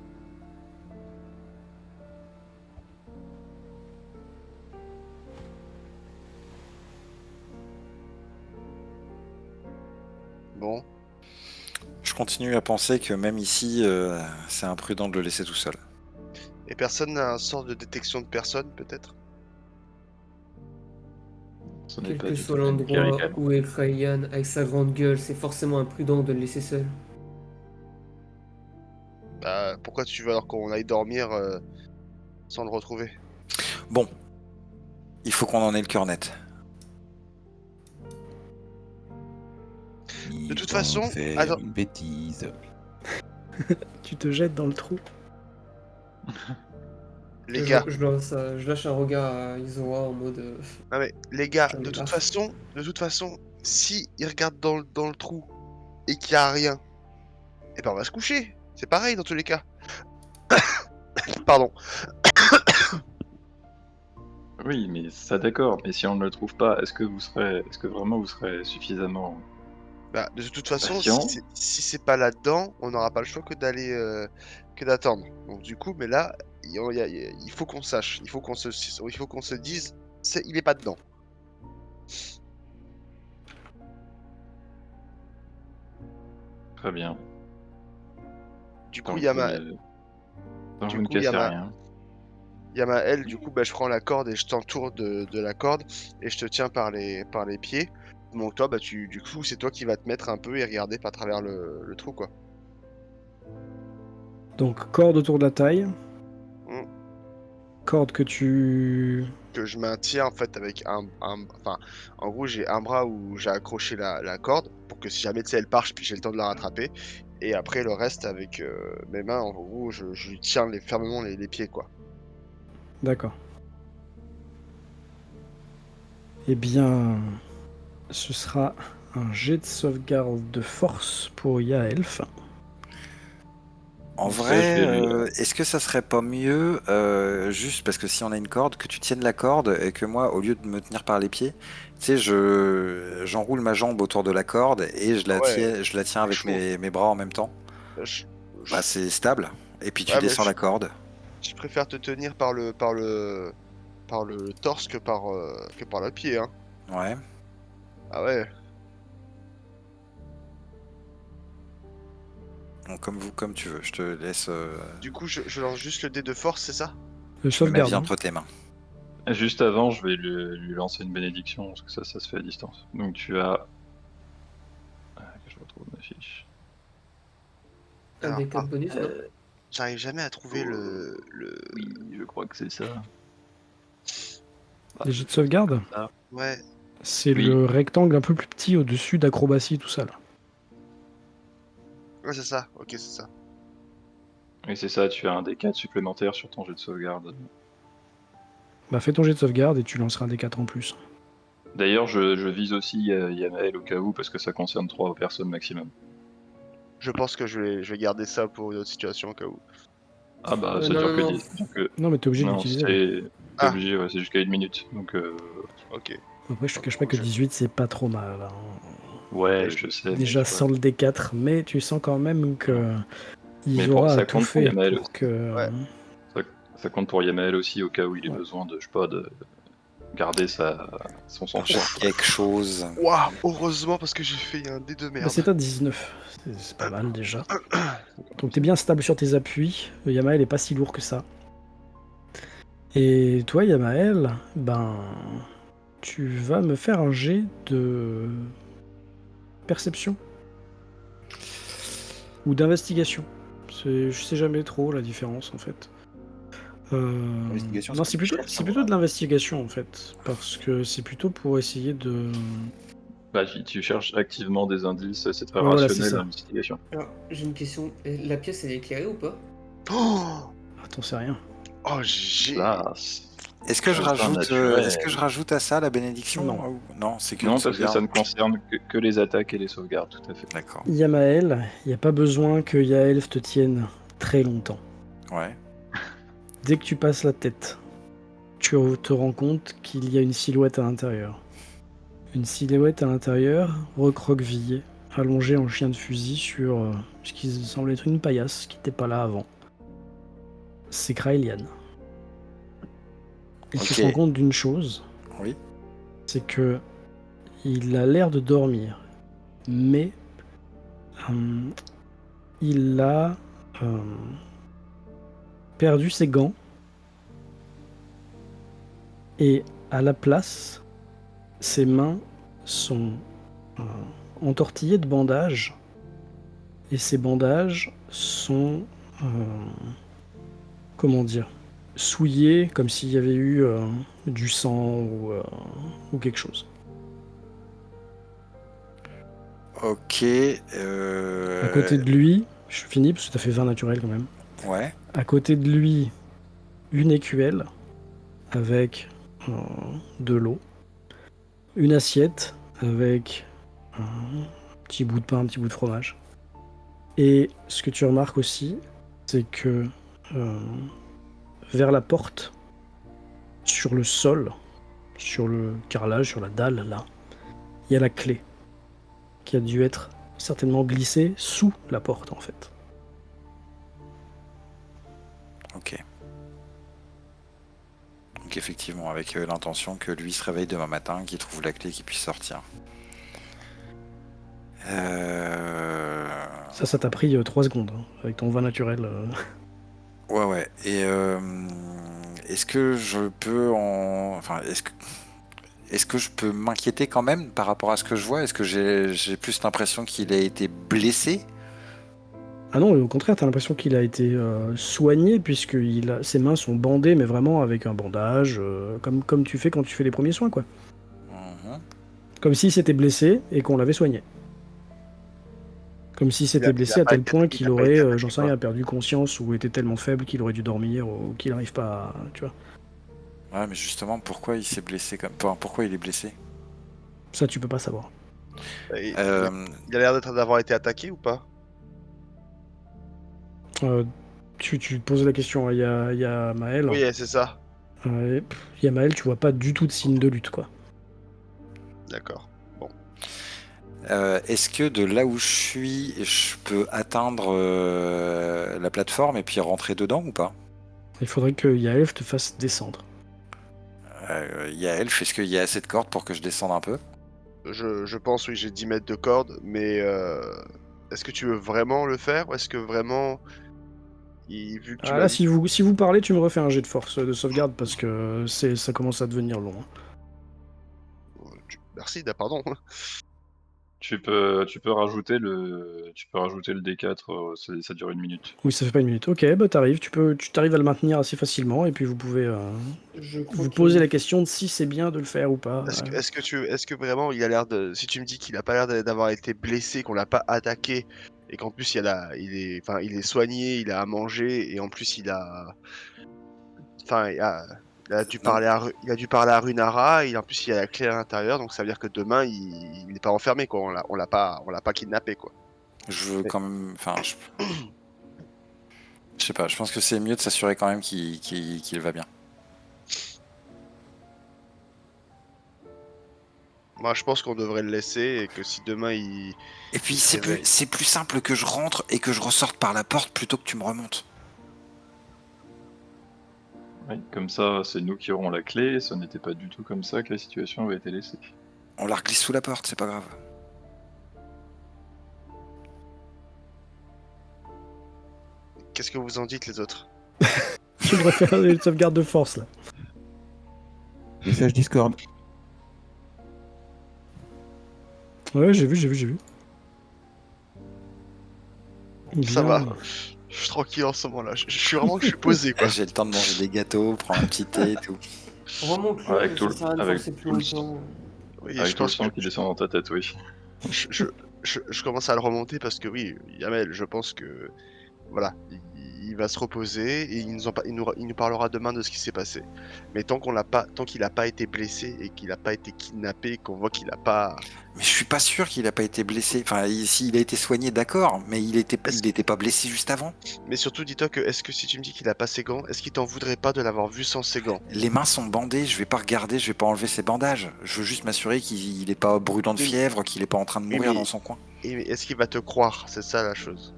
Bon, Je continue à penser que même ici, c'est imprudent de le laisser tout seul. et personne n'a un sort de détection de personne, peut-être? Ce n'est Quel pas que du soit domaine l'endroit Kerrigan. où est Krayan avec sa grande gueule, c'est forcément imprudent de le laisser seul. Bah, pourquoi tu veux alors qu'on aille dormir sans le retrouver? Bon, il faut qu'on en ait le cœur net. Ils De toute vont façon, faire attends. une bêtise. Tu te jettes dans le trou. Les gars, Je lâche un regard à Izora en mode. non mais, les gars, J'en ai de toute marre. façon, si ils regardent dans le trou et qu'il y a rien, eh ben on va se coucher. C'est pareil dans tous les cas. Pardon. Oui, mais ça d'accord, mais si on ne le trouve pas, est-ce que vraiment vous serez suffisamment Bah, de toute façon, patient? si c'est pas là-dedans, on n'aura pas le choix que d'aller, que d'attendre. Donc du coup, mais là, il faut qu'on sache, il faut qu'on se dise, il est pas dedans. Très bien. Du coup, Tant il que y a vous ma, ne, tant que du vous ne coup, il y a cassez ma, rien. il y a ma L. Du coup, bah, je prends la corde et je t'entoure de la corde et je te tiens par les pieds. Donc toi, bah, du coup, c'est toi qui vas te mettre un peu et regarder par travers le trou, quoi. Donc, corde autour de la taille. Mm. Corde que tu... Que je maintiens en fait avec enfin, en gros, j'ai un bras où j'ai accroché la corde pour que si jamais tu sais, elle part, j'ai le temps de la rattraper. Et après, le reste avec mes mains, en gros, je lui tiens fermement les pieds, quoi. D'accord. Eh bien, ce sera un jet de sauvegarde de force pour Yaelf. En En tout cas, je vrai, vais lui. est-ce que ça serait pas mieux, juste parce que si on a une corde, que tu tiennes la corde et que moi, au lieu de me tenir par les pieds, tu sais, j'enroule ma jambe autour de la corde et Ah ouais, je la tiens c'est avec chaud. mes bras en même temps. Je- Bah, je- c'est stable. Et puis tu Ouais, mais descends la corde. je préfère te tenir par le torse que par le pied, hein. Ouais. Ah ouais. Donc comme tu veux. Je te laisse. Du coup, je lance juste le dé de force, c'est ça? Je mets ma Sauvegarde. vie Hein. entre tes mains. Juste avant, je vais lui lancer une bénédiction, parce que ça se fait à distance. Donc tu as. Que je retrouve ma fiche. Un Alors, des 4 bonus, non? j'arrive jamais à trouver Oui, je crois que c'est ça. Les jets de sauvegarde, Ouais. c'est Oui. le rectangle un peu plus petit au-dessus d'acrobatie, tout ça là. Ouais, c'est ça. Ok, c'est ça. Oui, c'est ça, tu as un D4 supplémentaire sur ton jet de sauvegarde. Bah fais ton jet de sauvegarde et tu lanceras un D4 en plus. D'ailleurs, je vise aussi Yamael au cas où, parce que ça concerne 3 personnes maximum. Je pense que je vais garder ça pour une autre situation au cas où. Ah bah, ça non, dure non, que non. 10. Ça dure que... Non mais t'es obligé de Non, l'utiliser là. c'est Ah. obligé, ouais, c'est jusqu'à 1 minute. Donc, Ok. Après je te cache pas que 18 c'est pas trop mal. Hein. ouais, je sais. mais Déjà tu vois. sans le D4, mais tu sens quand même que Mais il aura ça tout compte pour fait Yamael pour aussi. que... Ouais. Ça compte pour Yamael aussi, au cas où il ait Ouais. besoin de, je sais pas, de garder son sang-froid. Quelque chose. Waouh, heureusement parce que j'ai fait un dé de Bah, merde. c'est à 19, c'est pas mal déjà. Donc t'es bien stable sur tes appuis, le Yamael est pas si lourd que ça. Et toi Yamael, ben... Tu vas me faire un jet de... perception ou d'investigation. Je sais jamais trop la différence en fait. Investigation, Non, c'est c'est comme plutôt, cherche, c'est plutôt de l'investigation en fait, parce que c'est plutôt pour essayer de... Bah, tu cherches activement des indices, c'est très Ouais, voilà, c'est rationnel ça. l'investigation. Alors, j'ai une question. La pièce, elle est éclairée ou pas? Oh, Attends, c'est rien. oh j'ai. Là, Est-ce que surnaturel. je rajoute à ça la bénédiction Non. ou... Non, c'est que une Non, parce que ça sauvegarde. ne concerne que les attaques et les sauvegardes, tout à fait. D'accord. Yamael, il n'y a pas besoin que Yaelf te tienne très longtemps. Ouais. Dès que tu passes la tête, tu te rends compte qu'il y a une silhouette à l'intérieur. Une silhouette à l'intérieur, recroquevillée, allongée en chien de fusil sur ce qui semble être une paillasse qui n'était pas là avant. C'est Kraelian. Et tu Ok. te rends compte d'une chose, Oui. c'est que il a l'air de dormir, mais il a perdu ses gants et à la place, ses mains sont entortillées de bandages et ces bandages sont comment dire, souillés comme s'il y avait eu du sang ou quelque chose. Ok. À côté de lui, je finis parce que t'as fait 20 naturel quand même. Ouais. À côté de lui, une écuelle avec de l'eau, une assiette avec un petit bout de pain, un petit bout de fromage. Et ce que tu remarques aussi, c'est que vers la porte, sur le sol, sur le carrelage, sur la dalle là, il y a la clé qui a dû être certainement glissée sous la porte en fait. Ok. Donc effectivement, avec l'intention que lui se réveille demain matin, qu'il trouve la clé, qu'il puisse sortir. Ça t'a pris 3 secondes hein, avec ton vin naturel. Ouais, ouais. Et est-ce que je peux Enfin, est-ce que je peux m'inquiéter quand même par rapport à ce que je vois? Est-ce que j'ai plus l'impression qu'il a été blessé? Ah non, au contraire, t'as l'impression qu'il a été soigné puisque ses mains sont bandées, mais vraiment avec un bandage, comme tu fais quand tu fais les premiers soins, quoi. Mhm. Comme s'il s'était blessé et qu'on l'avait soigné. Comme s'il s'était blessé à tel point qu'il aurait, j'en sais rien, perdu conscience ou était tellement faible qu'il aurait dû dormir ou qu'il n'arrive pas à... Tu vois. Ouais, mais justement, pourquoi il s'est blessé comme... Enfin, pourquoi il est blessé? Ça, tu peux pas savoir. Il Euh, a l'air d'avoir été attaqué ou pas? Tu te poses la question à Maël. Oui, c'est ça. Maël, tu vois pas du tout de signe de lutte, quoi. D'accord. Bon. est-ce que de là où je suis, je peux atteindre la plateforme et puis rentrer dedans ou pas? Il faudrait que Yaelf te fasse descendre. Yael, est-ce qu'il y a assez de cordes pour que je descende un peu? Je pense, oui, j'ai 10 mètres de corde, mais est-ce que tu veux vraiment le faire ou est-ce que vraiment, vu que tu Ah m'as là, dit... si vous parlez, tu me refais un jet de force de sauvegarde parce que ça commence à devenir long. Hein. Merci, pardon. Tu peux rajouter le D4, ça dure 1 minute. Oui, ça fait pas 1 minute. Ok, bah t'arrives, tu t'arrives à le maintenir assez facilement et puis vous pouvez Je crois vous qu'il- poser la question de si c'est bien de le faire ou pas. Est-ce que vraiment il a l'air de. Si tu me dis qu'il a pas l'air d'avoir été blessé, qu'on l'a pas attaqué, et qu'en plus il est soigné, il a à manger, et en plus enfin, il a dû parler il a dû parler à Runara, et en plus il a la clé à l'intérieur, donc ça veut dire que demain il n'est pas enfermé, quoi. On l'a pas kidnappé, quoi. Je veux Mais- quand même. Enfin, je sais pas, je pense que c'est mieux de s'assurer quand même qu'il va bien. Moi, je pense qu'on devrait le laisser, et que si demain il Et puis se réveille. c'est plus simple que je rentre et que je ressorte par la porte plutôt que tu me remontes. Oui, comme ça, c'est nous qui aurons la clé. Ça n'était pas du tout comme ça que la situation avait été laissée. On la reglisse sous la porte, c'est pas grave. Qu'est-ce que vous en dites, les autres? Tu devrais faire une sauvegarde de force là. Message Discord. Ouais, j'ai vu. Ça Bien. va. Je suis tranquille en ce moment-là. Je suis vraiment je suis posé, quoi. J'ai le temps de manger des gâteaux, prendre un petit thé et tout. Remonte-le, Avec ça tout le- sert à rien de avec forcer plus tout le longtemps. Oui, et Avec je tout le pense sang que qui descend dans ta tête, oui. je commence à le remonter parce que oui, Yamel, je pense que voilà, il va se reposer et il nous parlera demain de ce qui s'est passé. Mais tant qu'il a pas été blessé et qu'il a pas été kidnappé, qu'on voit qu'il a pas. Mais je suis pas sûr qu'il a pas été blessé. Enfin, s'il a été soigné, d'accord, mais il était pas blessé juste avant. Mais surtout, dis-toi que est-ce que si tu me dis qu'il a pas ses gants, est-ce qu'il t'en voudrait pas de l'avoir vu sans ses gants? Les mains sont bandées, je vais pas regarder, je vais pas enlever ses bandages. Je veux juste m'assurer qu'il est pas brûlant de Oui, fièvre, qu'il est pas en train de oui, mourir dans son coin. mais est-ce qu'il va te croire? C'est ça la chose.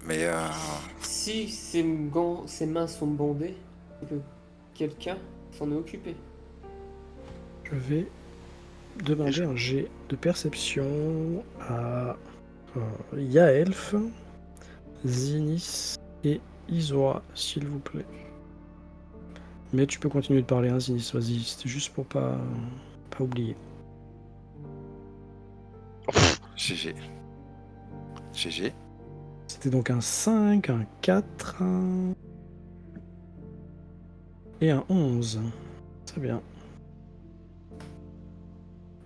Mais Si ses mains sont bandées, c'est que quelqu'un s'en est occupé. Je vais demander un jet de perception à Yaelf, Zinis et Izora, s'il vous plaît. Mais tu peux continuer de parler, hein, Zinis, vas-y, c'était juste pour pas oublier. GG. GG. C'était donc un 5, un 4 et un 11. Très bien.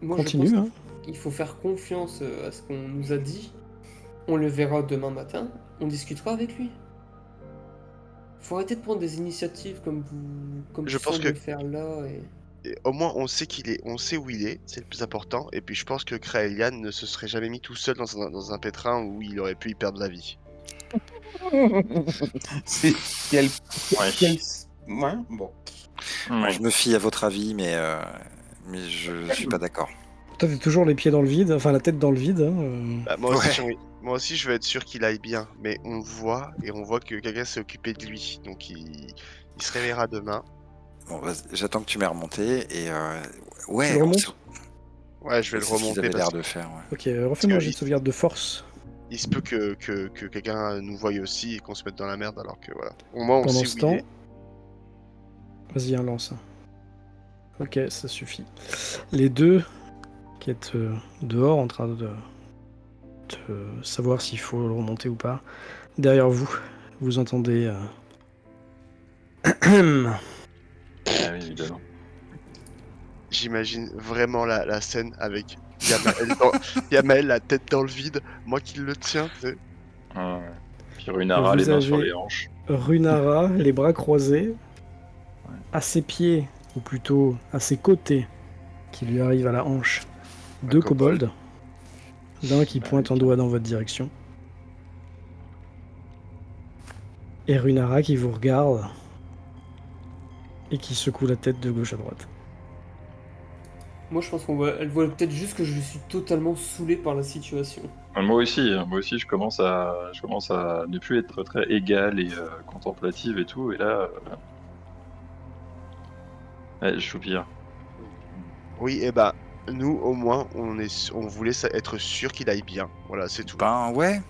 Moi, Continue, je pense hein. qu'il faut faire confiance à ce qu'on nous a dit. On le verra demain matin, on discutera avec lui. Faut arrêter de prendre des initiatives comme Je tu pense sembles que- faire là. Et au moins, on sait où il est, c'est le plus important. Et puis, je pense que Kraelian ne se serait jamais mis tout seul dans un pétrin où il aurait pu y perdre la vie. C'est quel. Ouais. Ouais, bon. Bon, je me fie à votre avis, mais je suis pas d'accord. Toi, t'es toujours les pieds dans le vide, enfin la tête dans le vide. Hein. Bah, moi aussi, Ouais. moi aussi, je veux être sûr qu'il aille bien. Mais on voit que quelqu'un s'est occupé de lui. Donc, il se réveillera demain. Bon, j'attends que tu m'aies remonté et Tu ouais, le remontes? Ouais, je vais le c'est ce qu'ils remonter avaient parce l'air que de faire. Ouais. Ok, refais-moi un que jet de sauvegarde de force. il se peut que quelqu'un nous voie aussi et qu'on se mette dans la merde alors que voilà. Au moins, on Pendant sait ce où il temps, est. vas-y, un lance. Ok, ça suffit. Les deux qui êtes dehors en train de savoir s'il faut le remonter ou pas. Derrière vous, vous entendez... Ah oui, évidemment. J'imagine vraiment la scène avec Yamael, la tête dans le vide, moi qui le tiens, tu sais. Ouais. Puis Runara, Vous les mains sur avez- les hanches. Runara, les bras croisés, à ses pieds, ou plutôt à ses côtés, qui lui arrivent à la hanche, deux kobold. kobolds. L'un qui Bah pointe oui. un doigt dans votre direction. Et Runara qui vous regarde et qui secoue la tête de gauche à droite. Moi, je pense elle voit peut-être juste que je suis totalement saoulé par la situation. Moi aussi, je commence à ne plus être très égal et contemplative et tout, et là, ouais, je soupire. Oui, et bah, nous, au moins, on voulait être sûr qu'il aille bien. Voilà, c'est tout. Ben ouais.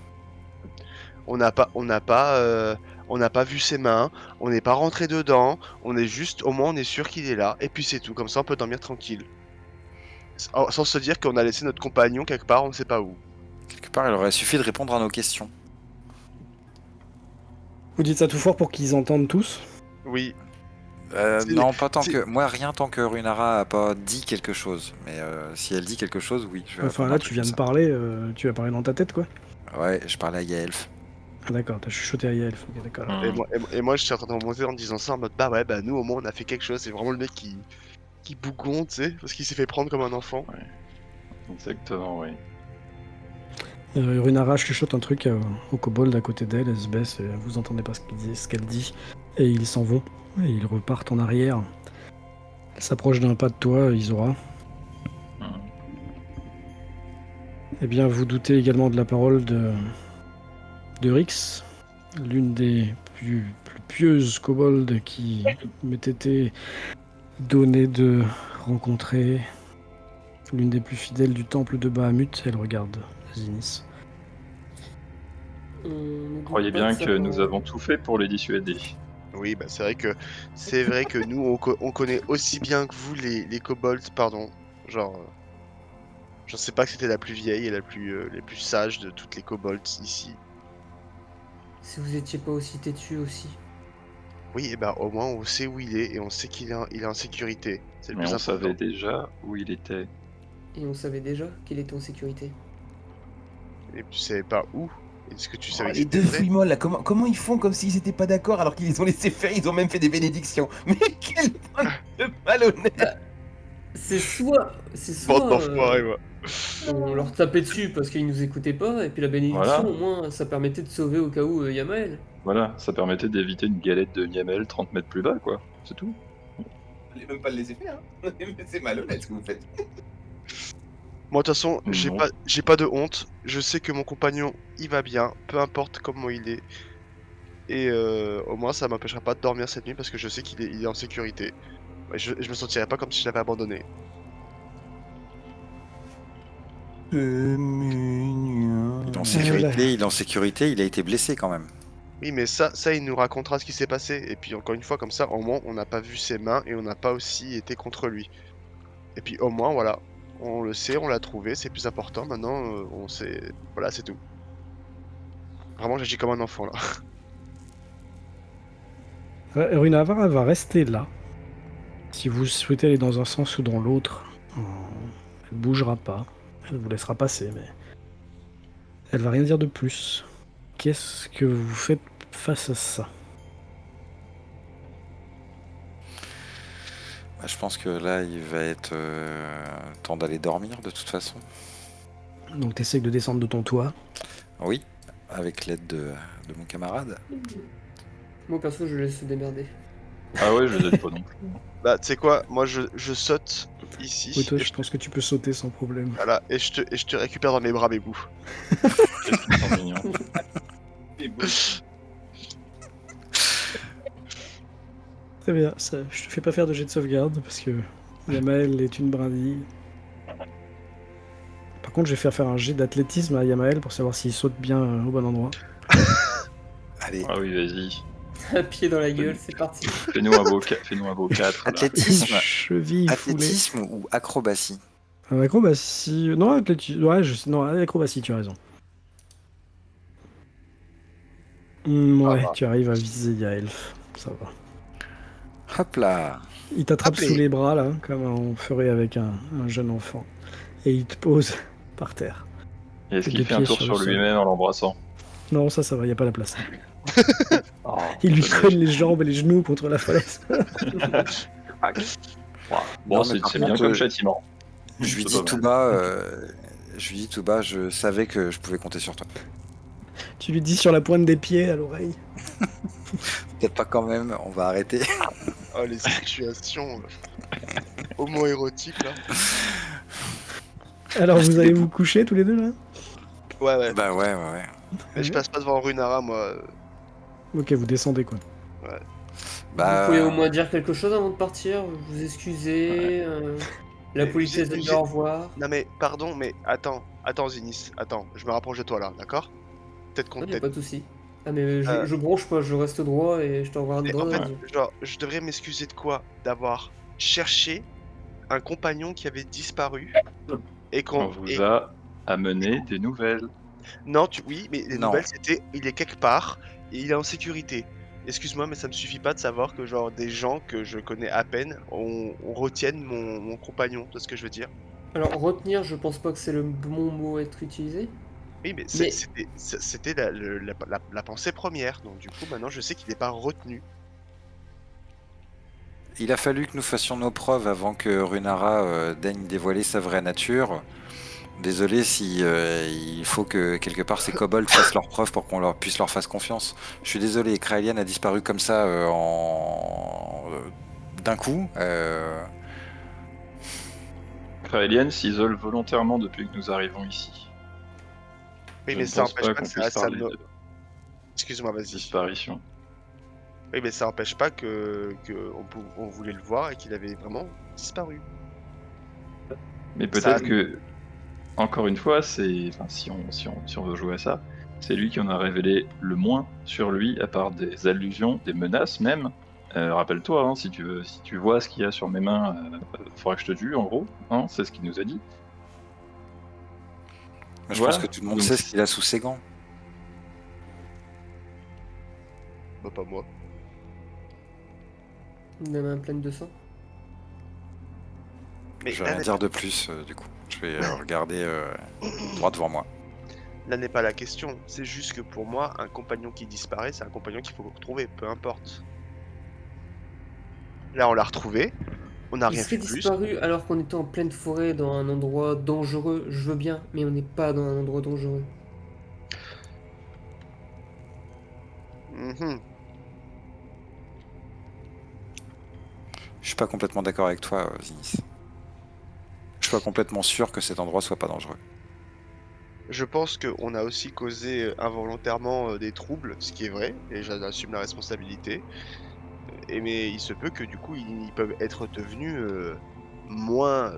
On n'a pas vu ses mains, on n'est pas rentré dedans, au moins, on est sûr qu'il est là, et puis c'est tout. Comme ça, on peut dormir tranquille. sans se dire qu'on a laissé notre compagnon quelque part, on ne sait pas où. Quelque part, il aurait suffi de répondre à nos questions. Vous dites ça tout fort pour qu'ils entendent tous. Oui. C'est- Non, pas tant c'est- que... Moi, rien tant que Runara a pas dit quelque chose. Mais si elle dit quelque chose, oui. Je vais Enfin répondre là, un tu truc viens comme de parler, tu vas parler dans ta tête, quoi. ça. Ouais, je parlais à Yaelf. Ah, d'accord, t'as chuchoté à Yelf, ok, d'accord. Hmm. Et moi, je suis en train de remonter en disant ça en mode bah ouais, bah nous au moins on a fait quelque chose. C'est vraiment le mec qui bougonne, tu sais, parce qu'il s'est fait prendre comme un enfant. Exactement, oui. Runara chuchote un truc au kobold à côté d'elle, elle se baisse, et vous entendez pas ce qu'elle dit, et ils s'en vont, et ils repartent en arrière. Elle s'approche d'un pas de toi, Isora. Hmm. Eh bien, vous doutez également de la parole de Rix, l'une des plus pieuses kobolds qui m'ait été donnée de rencontrer, l'une des plus fidèles du temple de Bahamut. Elle regarde Zinnis. Croyez bien que nous avons tout fait pour les dissuader. Oui, bah c'est vrai que nous on connaît aussi bien que vous les kobolds, pardon. Genre, je sais pas que c'était la plus vieille et la plus sage de toutes les kobolds ici. Si vous étiez pas aussi têtu aussi. Oui, et bah au moins on sait où il est et on sait il est en sécurité. C'est le Mais plus on important. savait déjà où il était. Et on savait déjà qu'il était en sécurité. Et tu savais pas où. Est-ce que tu savais Oh, que les c'était deux vrai? fouillemolles là, comment ils font comme s'ils étaient pas d'accord alors qu'ils les ont laissés faire, ils ont même fait des bénédictions. Mais quel bande de malhonnêtes! C'est soit. Bande d'enfoirés, moi. On leur tapait dessus parce qu'ils nous écoutaient pas, et puis la bénédiction, Voilà. au moins, ça permettait de sauver au cas où Yamael. Voilà, ça permettait d'éviter une galette de Miamel 30 mètres plus bas, quoi. C'est tout. Fallait même pas le laisser faire, hein. Mais c'est malhonnête ce que vous faites. Moi, de toute façon, Non. j'ai pas de honte. Je sais que mon compagnon, il va bien, peu importe comment il est. Et au moins, ça m'empêchera pas de dormir cette nuit parce que je sais il est en sécurité. Ouais, je me sentirais pas comme si je l'avais abandonné. C'est mignon. Il est en là. sécurité, il est en sécurité, il a été blessé quand même. Oui, mais ça, il nous racontera ce qui s'est passé. Et puis, encore une fois, comme ça, au moins, on n'a pas vu ses mains et on n'a pas aussi été contre lui. Et puis, au moins, voilà. On le sait, on l'a trouvé, c'est plus important. Maintenant, on sait. Voilà, c'est tout. Vraiment, j'agis comme un enfant, là. Runara va rester là. Si vous souhaitez aller dans un sens ou dans l'autre, elle bougera pas. Elle vous laissera passer, mais elle va rien dire de plus. Qu'est-ce que vous faites face à ça? Bah, je pense que là, il va être temps d'aller dormir de toute façon. Donc t'essayes de descendre de ton toit. Oui, avec l'aide de mon camarade. Moi, perso, je laisse se démerder. Ah ouais, je les aide pas non plus. Bah, tu sais quoi, moi, je saute ici. Oui, toi, et je pense que tu peux sauter sans problème. Voilà, et je te récupère dans mes bras, mes bouts. Qu'est-ce qu'ils sont mignons. C'est beau. Très bien, ça, je te fais pas faire de jet de sauvegarde parce que Yamael est une brindille. Par contre, je vais faire un jet d'athlétisme à Yamael pour savoir s'il saute bien au bon endroit. Allez, Ah oui, vas-y. Un pied dans la gueule, c'est parti. Fais-nous un beau 4. Là. athlétisme, Cheville foulée. athlétisme ou acrobatie? Acrobatie. Non, athlétisme. Ouais, non, acrobatie, tu as raison. Ouais, va. tu arrives à viser Yaelf. Ça va. Hop là. Il t'attrape Appelez. sous les bras, là, comme on ferait avec un jeune enfant. Et il te pose par terre. Et est-ce Les qu'il fait un pieds tour sur sur le sol. lui-même en l'embrassant? Non, ça va, y a pas la place. Oh, Il lui dommage. colle les jambes et les genoux contre la falaise. Bon, Non, mais c'est par bien contre, comme châtiment. Je lui C'est dis pas tout mal. bas, je savais que je pouvais compter sur toi. Tu lui dis sur la pointe des pieds à l'oreille. Peut-être pas quand même, on va arrêter. Oh, les situations homo-érotiques, là. Alors, vous allez vous coucher tous les deux, là? Ouais. Bah ouais. Mais je passe pas devant Runara, moi. Ok, vous descendez, quoi. Bah, Vous pouvez au moins dire quelque chose avant de partir, vous excuser, la Mais politesse de j'ai- dire au revoir. Non, mais pardon, mais attends, Zinis, attends, je me rapproche de toi, là, d'accord? Peut-être qu'on Non, y a peut-être. pas de souci. Ah, mais Euh, je bronche pas, je reste droit et je te regarde Mais droit en dans fait, les yeux. genre, je devrais m'excuser de quoi? D'avoir cherché un compagnon qui avait disparu et On vous a amené des nouvelles. Non, oui, mais les Non. nouvelles c'était il est quelque part et il est en sécurité. Excuse-moi, mais ça me suffit pas de savoir que genre des gens que je connais à peine on retienne mon compagnon, tu vois ce que je veux dire? Alors, retenir, je pense pas que c'est le bon mot à être utilisé. Oui, mais Mais c'était la pensée première, donc du coup maintenant je sais qu'il est pas retenu. Il a fallu que nous fassions nos preuves avant que Runara daigne dévoiler sa vraie nature. Désolé si il faut que quelque part ces kobolds fassent leurs preuves pour qu'on puisse leur fasse confiance. Je suis désolé, Kraelian a disparu comme ça d'un coup. Kraelian s'isole volontairement depuis que nous arrivons ici. Oui, Je mais ne ça pense empêche pas pas qu'on que puisse ça parler me de excuse-moi, vas-y. disparition. Oui, mais ça empêche pas que on voulait le voir et qu'il avait vraiment disparu. Mais Ça peut-être que, encore une fois, si on veut jouer à ça, c'est lui qui en a révélé le moins sur lui, à part des allusions, des menaces même. Rappelle-toi, hein, si tu vois ce qu'il y a sur mes mains, faudra que je te tue, en gros. Hein, c'est ce qu'il nous a dit. Mais je pense Voilà. que tout le monde Donc, sait ce qu'il a sous ses gants. Bah, pas moi. la main pleine de sang. Mais Je vais rien dire de plus du coup. Je vais regarder droit devant moi. là n'est pas la question. C'est juste que pour moi, un compagnon qui disparaît, c'est un compagnon qu'il faut retrouver, peu importe. Là, on l'a retrouvé. On n'a Il rien serait vu de plus. disparu alors qu'on était en pleine forêt dans un endroit dangereux, je veux bien, mais on n'est pas dans un endroit dangereux. Mhm. Je suis pas complètement d'accord avec toi, Zinis. Je suis pas complètement sûr que cet endroit soit pas dangereux. Je pense qu'on a aussi causé involontairement des troubles, ce qui est vrai, et j'assume la responsabilité. Mais il se peut que du coup, ils peuvent être devenus moins,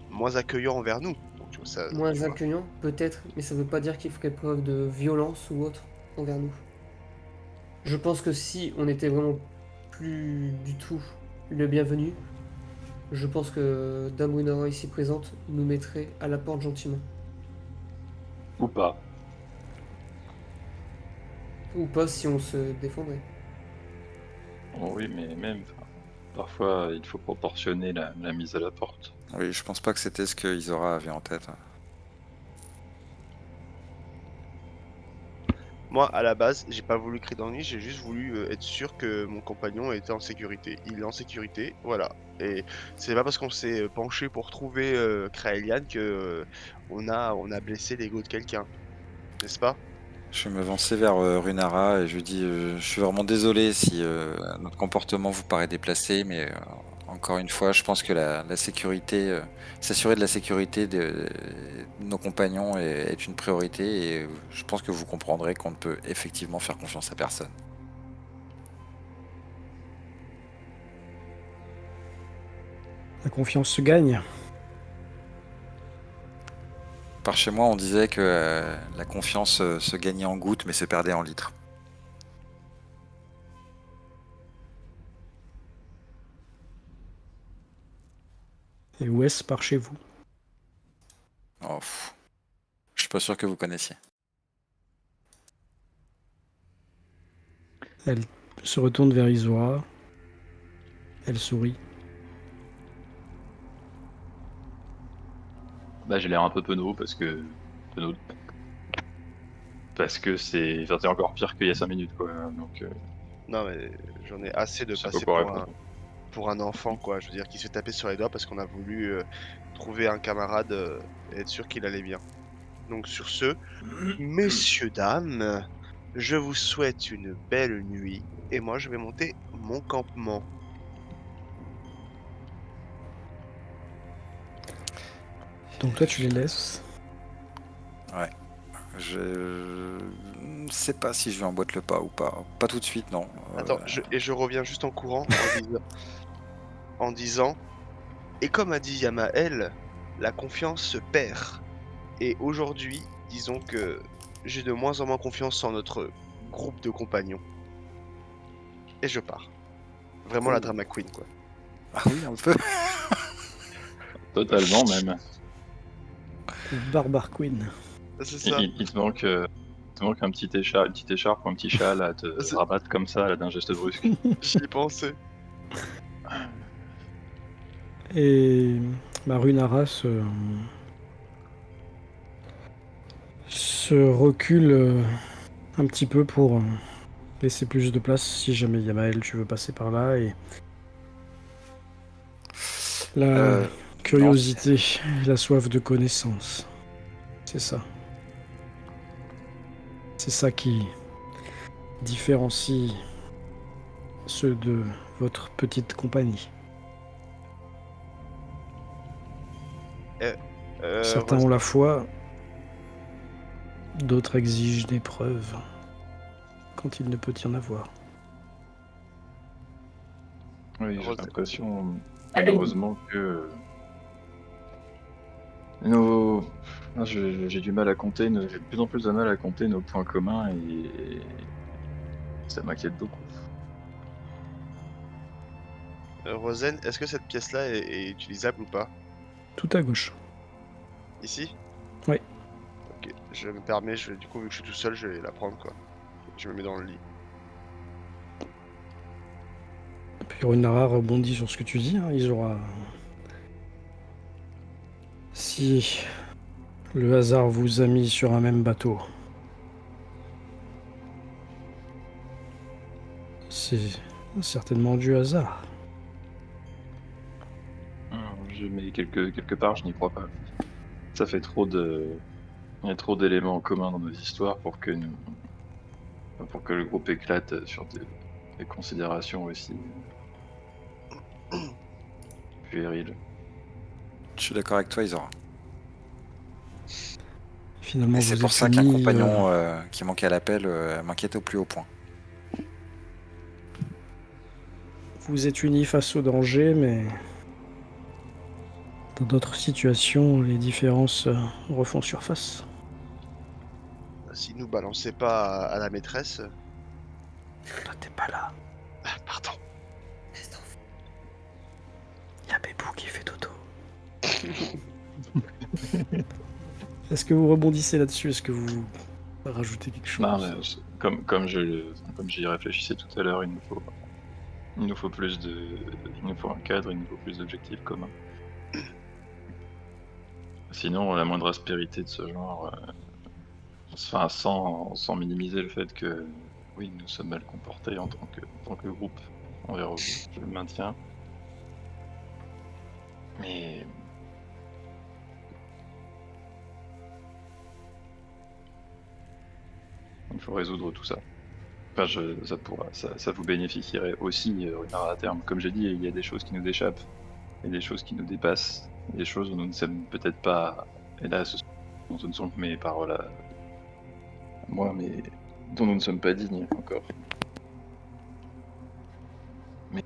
moins accueillants envers nous. Donc, tu vois, ça, Moins tu vois. accueillant, peut-être, mais ça veut pas dire qu'il ferait preuve de violence ou autre envers nous. Je pense que si on était vraiment plus du tout le bienvenu, je pense que Dame Runara ici présente nous mettrait à la porte gentiment. ou pas. Ou pas si on se défendrait. Oh oui, mais même, parfois, il faut proportionner la mise à la porte. Oui, je pense pas que c'était ce que Isora avait en tête. Moi, à la base, j'ai pas voulu crier dans le nid, j'ai juste voulu être sûr que mon compagnon était en sécurité. Il est en sécurité, voilà. Et c'est pas parce qu'on s'est penché pour trouver Kraelian que on a blessé l'ego de quelqu'un, n'est-ce pas? Je vais m'avancer vers Runara et je lui dis je suis vraiment désolé si notre comportement vous paraît déplacé, mais encore une fois, je pense que la sécurité, s'assurer de la sécurité de nos compagnons est une priorité et je pense que vous comprendrez qu'on ne peut effectivement faire confiance à personne. La confiance se gagne. Par chez moi, on disait que la confiance se gagnait en gouttes mais se perdait en litres. Et Wes part chez vous. Oh, je suis pas sûr que vous connaissiez. Elle se retourne vers Isora. Elle sourit. Bah, j'ai l'air un peu penaud parce que. Penaud. Parce que c'est encore pire qu'il y a 5 minutes, quoi. Donc, Non, mais j'en ai assez de je sais pas passer quoi répondre. pour un enfant, quoi. Je veux dire, qui se fait taper sur les doigts parce qu'on a voulu trouver un camarade et être sûr qu'il allait bien. Donc sur ce, messieurs, dames, je vous souhaite une belle nuit et moi je vais monter mon campement. Donc toi, tu les laisses. Ouais. Je ne sais pas si je lui emboîte le pas ou pas. Pas tout de suite, non. Attends, je reviens juste en courant en disant, et comme a dit Yamael, la confiance se perd. Et aujourd'hui, disons que j'ai de moins en moins confiance en notre groupe de compagnons. Et je pars. Vraiment la drama queen, quoi. Ah oui, un peu. Totalement même. Barbare Queen. C'est Il, ça. il te manque, il te manque un petit écharpe, une petite écharpe ou un petit châle à te C'est- rabattre comme ça là, d'un geste brusque. J'y ai pensé. Et Runara se recule un petit peu pour laisser plus de place si jamais Yamael tu veux passer par là et la Non, curiosité et la soif de connaissance. C'est ça. C'est ça qui différencie ceux de votre petite compagnie. Certains ont la foi, d'autres exigent des preuves quand il ne peut y en avoir. Oui, j'ai Rose- l'impression, malheureusement, que nos... j'ai du mal à compter, j'ai de plus en plus de mal à compter nos points communs et ça m'inquiète beaucoup. Rosen, est-ce que cette pièce-là est utilisable ou pas? Tout à gauche. Ici? Oui. Ok, je me permets, du coup, vu que je suis tout seul, je vais la prendre, quoi. Je me mets dans le lit. Puis Runara rebondit sur ce que tu dis. Ils auront... Si le hasard vous a mis sur un même bateau, c'est certainement du hasard. Mais quelque part, je n'y crois pas. Ça fait trop de... Il y a trop d'éléments en commun dans nos histoires pour que le groupe éclate sur des considérations aussi puériles. je suis d'accord avec toi, Isora. Finalement, Et c'est vous pour êtes ça qu'un unis, compagnon qui manquait à l'appel m'inquiète au plus haut point. vous êtes unis face au danger, mais dans d'autres situations, les différences refont surface. Si nous balancez pas à la maîtresse... Toi, t'es pas là. Ah, pardon. Y a Bébou qui fait dodo. Est-ce que vous rebondissez là-dessus? Est-ce que vous rajoutez quelque chose? Non, mais comme j'y réfléchissais tout à l'heure, il nous faut il nous faut un cadre, il nous faut plus d'objectifs communs. Sinon, la moindre aspérité de ce genre, enfin, sans minimiser le fait que, oui, nous sommes mal comportés en tant que groupe envers vous, je le maintiens. Mais il faut résoudre tout ça. Enfin, ça vous bénéficierait aussi, Runara, à terme. Comme j'ai dit, il y a des choses qui nous échappent, il y a des choses qui nous dépassent, il y a des choses dont nous ne sommes peut-être pas, hélas, dont ce ne sont que mes paroles à moi, mais dont nous ne sommes pas dignes encore. Mais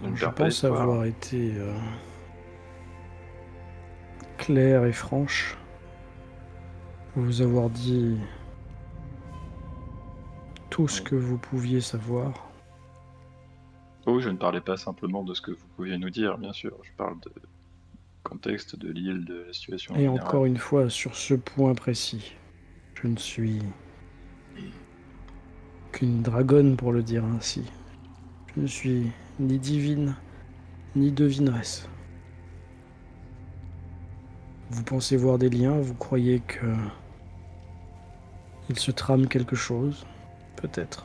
je ne Je perds pas pense espoir. avoir été clair et franche. Vous avoir dit tout ce Oui. que vous pouviez savoir. Oh, je ne parlais pas simplement de ce que vous pouviez nous dire, bien sûr. Je parle de contexte, de l'île, de la situation en Et général. encore une fois, sur ce point précis, je ne suis qu'une dragonne, pour le dire ainsi. Je ne suis ni divine, ni devineresse. Vous pensez voir des liens, vous croyez que il se trame quelque chose, peut-être.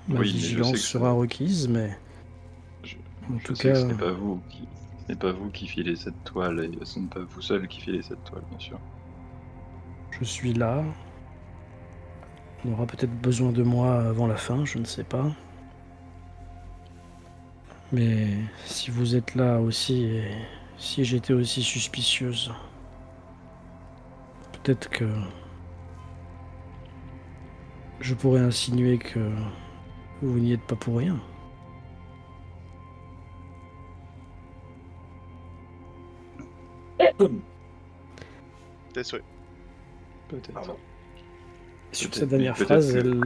Ma Oui, mais je sais vigilance que sera requise, mais je, en je tout sais que cas, ce n'est pas vous qui filez cette toile, et ce n'est pas vous seul qui filez cette toile, bien sûr. je suis là. On aura peut-être besoin de moi avant la fin, je ne sais pas. Mais si vous êtes là aussi, et si j'étais aussi suspicieuse, peut-être que je pourrais insinuer que vous n'y êtes pas pour rien. Tes souhaits. Peut-être. Pardon. Sur Peut-être, cette dernière mais peut-être phrase, que- elle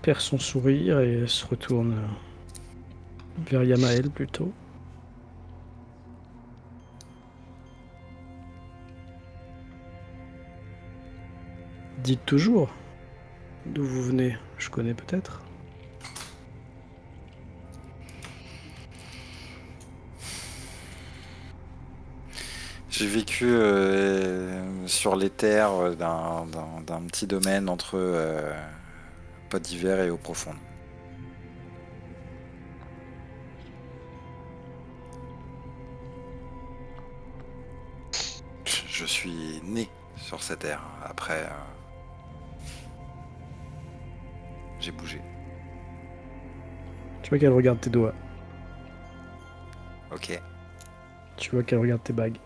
perd son sourire et se retourne Vers Yamael plutôt. Dites toujours d'où vous venez. Je connais peut-être. J'ai vécu sur les terres d'un petit domaine entre Pas d'hiver et eau profonde. Je suis né sur cette terre. Après, j'ai bougé. Tu vois qu'elle regarde tes doigts. Ok. Tu vois qu'elle regarde tes bagues.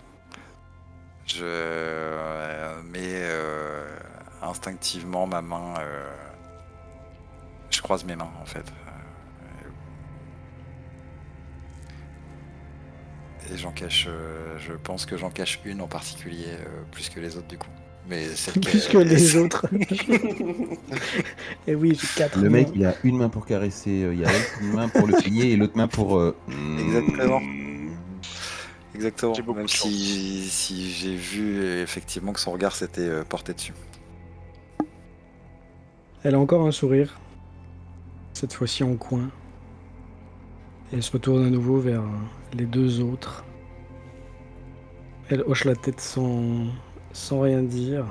Je mets instinctivement ma main. Je croise mes mains en fait. Et j'en cache. Je pense que j'en cache une en particulier plus que les autres du coup. Mais celle Plus que les autres. Et oui, j'ai 4 Le mec, mains. il a une main pour caresser Yael, une main pour le peigner et l'autre main pour. Exactement. Exactement. J'ai beaucoup Même de chance. si j'ai vu effectivement que son regard s'était porté dessus. Elle a encore un sourire. Cette fois-ci en coin. Et elle se retourne à nouveau vers les deux autres. Elle hoche la tête sans rien dire.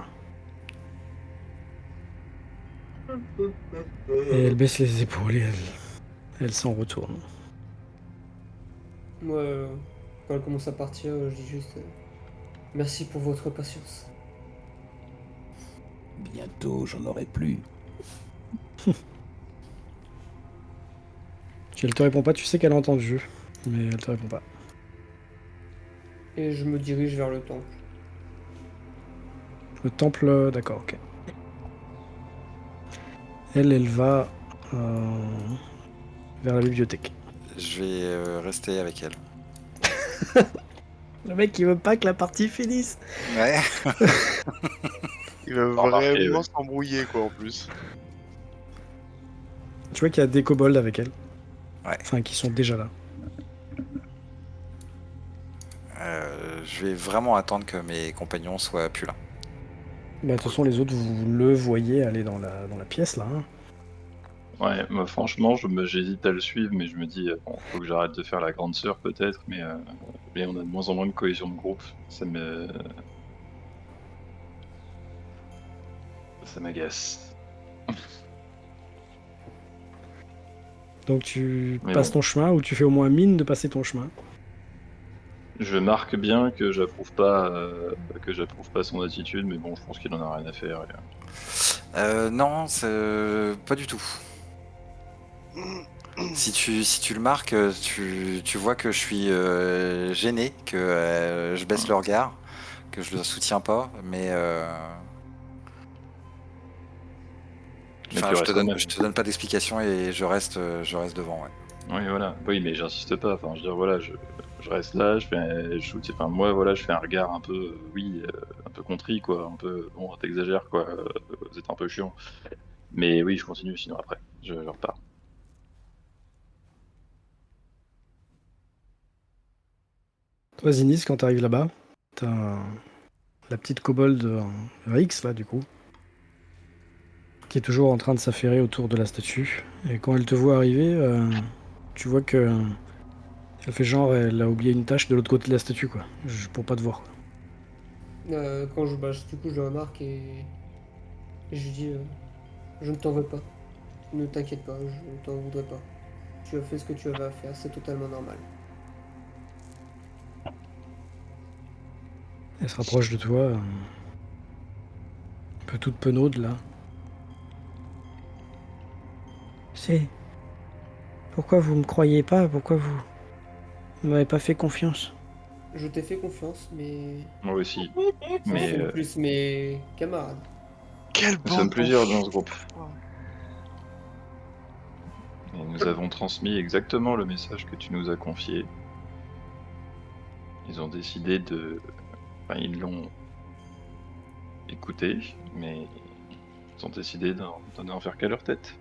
Et elle baisse les épaules et elle s'en retourne. Moi, quand elle commence à partir, je dis juste merci pour votre patience. Bientôt, j'en aurai plus. Si elle te répond pas, tu sais qu'elle a entendu. Mais elle te répond pas. Et je me dirige vers le temple. Le temple, d'accord, ok. Elle va vers la bibliothèque. Je vais rester avec elle. Le mec, il veut pas que la partie finisse. Ouais. Il va Remarqué, vraiment ouais. s'embrouiller, quoi, en plus. Tu vois qu'il y a des kobolds avec elle. Ouais. Enfin, qui sont déjà là. Je vais vraiment attendre que mes compagnons soient plus là. Bah, de toute façon, les autres, vous le voyez aller dans la pièce, là. Hein. Ouais, moi franchement, j'hésite à le suivre, mais je me dis, bon, faut que j'arrête de faire la grande sœur peut-être, mais on a de moins en moins de cohésion de groupe. Ça m'agace. Donc, tu Mais passes bon. ton chemin ou tu fais au moins mine de passer ton chemin. Je marque bien que j'approuve pas son attitude, mais bon, je pense qu'il en a rien à faire. Non, pas du tout. Si tu le marques, tu vois que je suis gêné, que je baisse le regard, que je le soutiens pas, mais Mais enfin, tu restes quand même. je te donne pas d'explication et je reste devant. Ouais. Oui, voilà. Oui, mais j'insiste pas. Enfin, je veux dire, voilà, je reste là, enfin, moi, voilà, je fais un regard un peu, un peu contrit, quoi. Un peu, bon, t'exagères, quoi. Vous êtes un peu chiant. Mais oui, je continue, sinon après, je repars. Toi, Zinis, quand t'arrives là-bas, t'as la petite kobold Rix, là, du coup, qui est toujours en train de s'affairer autour de la statue. Et quand elle te voit arriver, tu vois que elle fait genre, elle a oublié une tâche de l'autre côté de la statue, quoi, pour pas te voir. Quand du coup, je le remarque et je lui dis je ne t'en veux pas. Ne t'inquiète pas, je ne t'en voudrais pas. Tu as fait ce que tu avais à faire, c'est totalement normal. Elle se rapproche de toi, un peu toute penaude, là. C'est... Pourquoi vous me croyez pas? Pourquoi vous m'avez pas fait confiance? Je t'ai fait confiance, mais Moi aussi. ce Mais sont plus mes camarades. Quelle nous sommes bande plusieurs dans ce d'enfants. groupe. Et nous avons transmis exactement le message que tu nous as confié. Ils ont décidé de... Enfin, ils l'ont écouté, mais ils ont décidé d'en faire qu'à leur tête.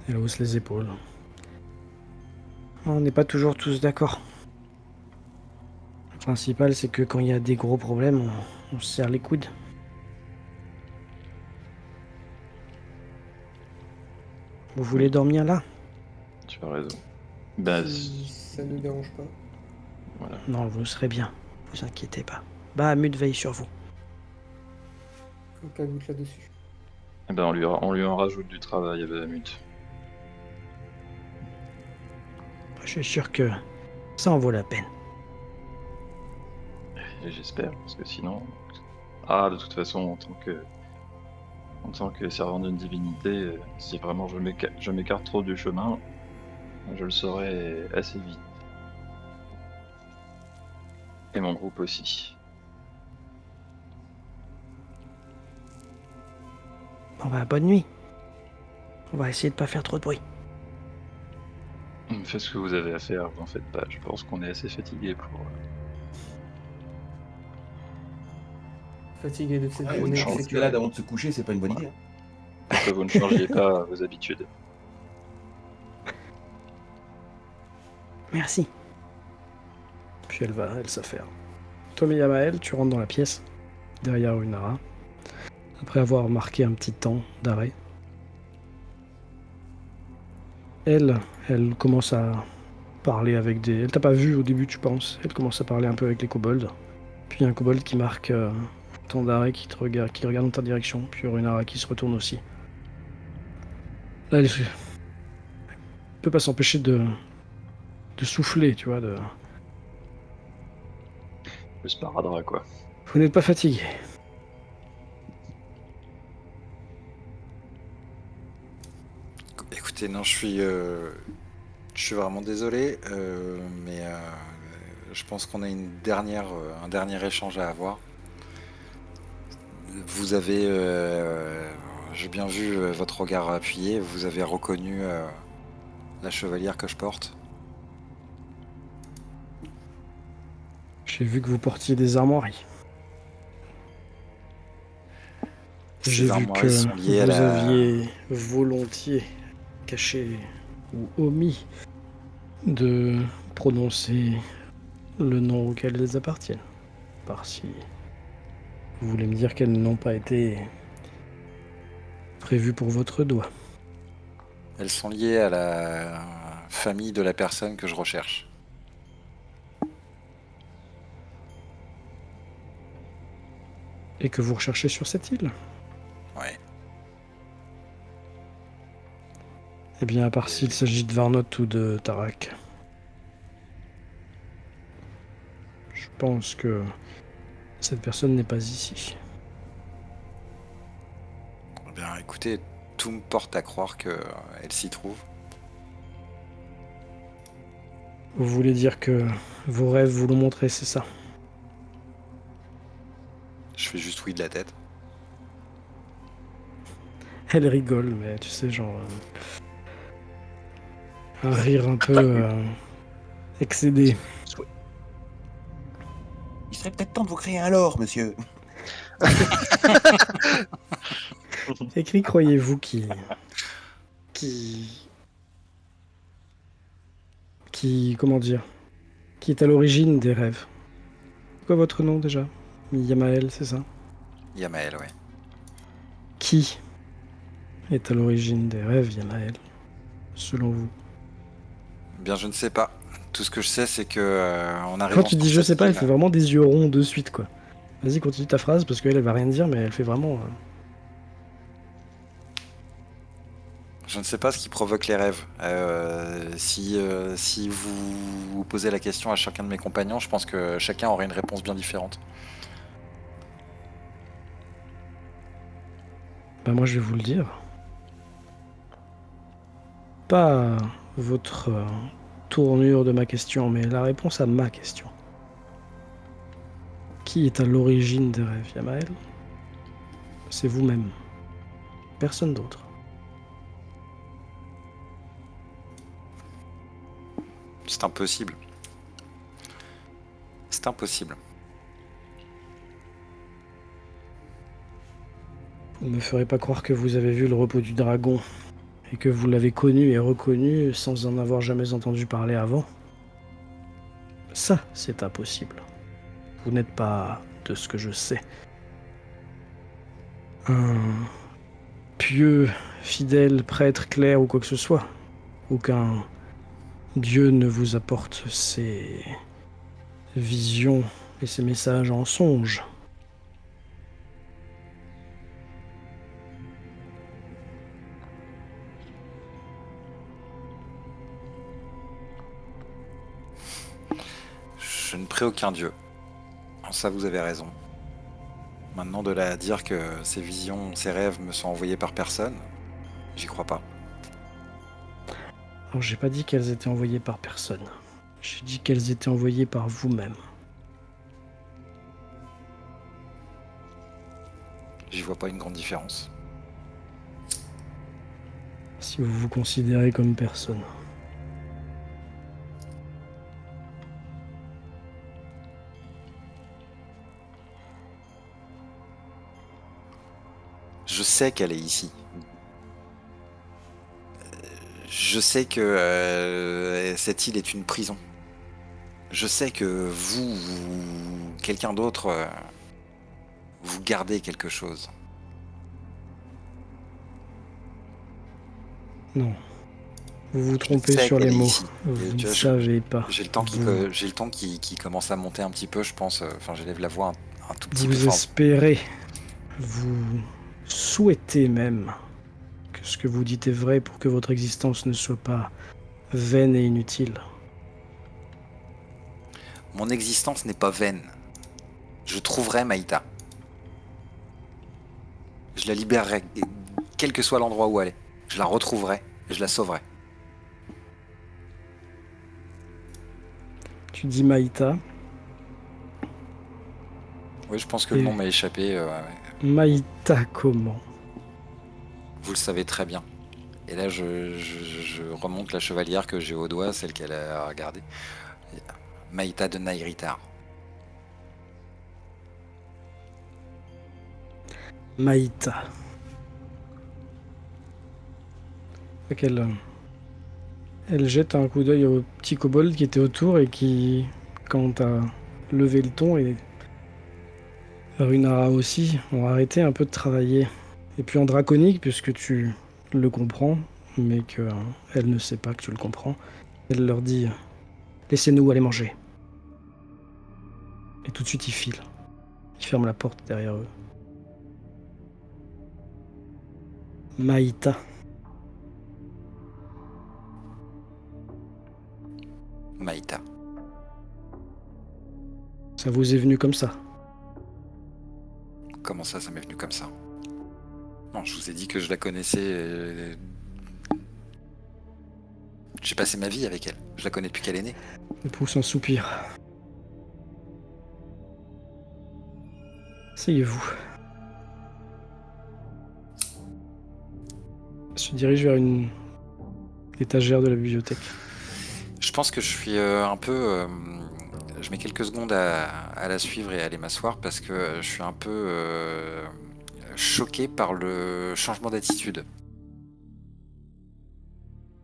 Elle hausse les épaules. On n'est pas toujours tous d'accord. Le principal, c'est que quand il y a des gros problèmes, on se serre les coudes. Vous voulez dormir là? Tu as raison. Bah, Si ça ne dérange pas. voilà. Non, vous serez bien. Vous inquiétez pas. Bahamut veille sur vous. Aucun doute là-dessus. Eh ben, on lui en rajoute du travail à Bahamut. Je suis sûr que ça en vaut la peine. Et j'espère, parce que sinon... Ah, de toute façon, en tant que servant d'une divinité, si vraiment je m'écarte trop du chemin, je le saurai assez vite. Et mon groupe aussi. Bon bah, bonne nuit. On va essayer de pas faire trop de bruit. Faites ce que vous avez à faire, vous en faites pas. Je pense qu'on est assez fatigué pour... Fatigué de cette Ouais, journée. une escalade avant de se coucher, c'est pas une bonne idée. pour que vous ne changiez pas vos habitudes. Merci. Puis elle s'affaire. Toi, Miyamael, tu rentres dans la pièce, derrière Runara, après avoir marqué un petit temps d'arrêt. Elle commence à parler avec des... Elle t'a pas vu au début, tu penses. Elle commence à parler un peu avec les kobolds. Puis un kobold qui marque un temps d'arrêt, qui regarde dans ta direction. Puis Runara qui se retourne aussi. Là, elle peut pas s'empêcher de souffler, tu vois. Le sparadrap, quoi. Vous n'êtes pas fatigué. Écoutez, non, je suis vraiment désolé, mais je pense qu'on a un dernier échange à avoir. Vous avez, j'ai bien vu votre regard appuyé, vous avez reconnu la chevalière que je porte. J'ai vu que vous portiez des armoiries. J'ai Ces vu armoires que sont liées à vous la... aviez volontiers caché ou omis de prononcer le nom auquel elles appartiennent. Par si vous voulez me dire qu'elles n'ont pas été prévues pour votre doigt. Elles sont liées à la famille de la personne que je recherche. Et que vous recherchez sur cette île. Ouais. Eh bien, à part s'il s'agit de Varnot ou de Tarak. Je pense que cette personne n'est pas ici. Eh bien, écoutez, tout me porte à croire qu'elle s'y trouve. Vous voulez dire que vos rêves vous l'ont montré, c'est ça? Je fais juste oui de la tête. Elle rigole, mais tu sais, genre... un rire un peu excédé. Il serait peut-être temps de vous créer un lore, monsieur. Écrit, croyez-vous qui, comment dire, qui est à l'origine des rêves? C'est quoi votre nom déjà? Yamael, c'est ça? Yamael, ouais. Qui est à l'origine des rêves, Yamael, selon vous? Eh bien, je ne sais pas. Tout ce que je sais, c'est que on arrive. Quand tu dis je sais pas, elle fait vraiment des yeux ronds de suite, quoi. Vas-y, continue ta phrase, parce qu'elle va rien dire, mais elle fait vraiment... Je ne sais pas ce qui provoque les rêves. Si vous posez la question à chacun de mes compagnons, je pense que chacun aurait une réponse bien différente. Bah moi, je vais vous le dire. Pas votre tournure de ma question, mais la réponse à ma question. Qui est à l'origine des rêves, Yamael? C'est vous-même. Personne d'autre. C'est impossible. C'est impossible. Vous ne me ferez pas croire que vous avez vu le repos du dragon et et que vous l'avez connu et reconnu sans en avoir jamais entendu parler avant. Ça, c'est impossible. Vous n'êtes pas, de ce que je sais, un pieux, fidèle, prêtre, clerc ou quoi que ce soit. Aucun dieu ne vous apporte ses visions et ses messages en songe. Je ne prie aucun dieu. Ça, vous avez raison. Maintenant, de là à dire que ces visions, ces rêves me sont envoyés par personne, j'y crois pas. Alors, j'ai pas dit qu'elles étaient envoyées par personne. J'ai dit qu'elles étaient envoyées par vous-même. J'y vois pas une grande différence. Si vous vous considérez comme personne. Je sais qu'elle est ici. Je sais que cette île est une prison. Je sais que vous quelqu'un d'autre, vous gardez quelque chose. Non. Vous vous Je trompez sais sur les qu'elle est mots. ici. Vous Tu ne vois, savez pas. J'ai le temps Vous- j'ai le temps qui commence à monter un petit peu, je pense. Enfin, j'élève la voix un tout petit peu. Vous Enfin, espérez, vous souhaitez même que ce que vous dites est vrai pour que votre existence ne soit pas vaine et inutile. mon existence n'est pas vaine. Je trouverai Maïta. Je la libérerai, quel que soit l'endroit où elle est. Je la retrouverai et je la sauverai. Tu dis Maïta. Oui, je pense que le Et- nom m'a échappé. Ouais. Maïta comment? Vous le savez très bien. Et là, je remonte la chevalière que j'ai au doigt, celle qu'elle a regardée. Maïta de Nairitar. Maïta. Fait qu'elle elle jette un coup d'œil aux petits kobolds qui étaient autour et qui, quand t'as levé le ton, et Runara aussi, ont arrêté un peu de travailler. Et puis en draconique, puisque tu le comprends, mais que elle ne sait pas que tu le comprends, elle leur dit « Laissez-nous aller manger ». Et tout de suite, ils filent. Ils ferment la porte derrière eux. Maïta. Maïta. Ça vous est venu comme ça? Comment ça m'est venu comme ça? Non, je vous ai dit que je la connaissais. J'ai passé ma vie avec elle. Je la connais depuis qu'elle est née. Elle pousse un soupir. Asseyez-vous. Elle se dirige vers une étagère de la bibliothèque. Je pense que je suis un peu. Je mets quelques secondes à la suivre et à aller m'asseoir parce que je suis un peu choqué par le changement d'attitude.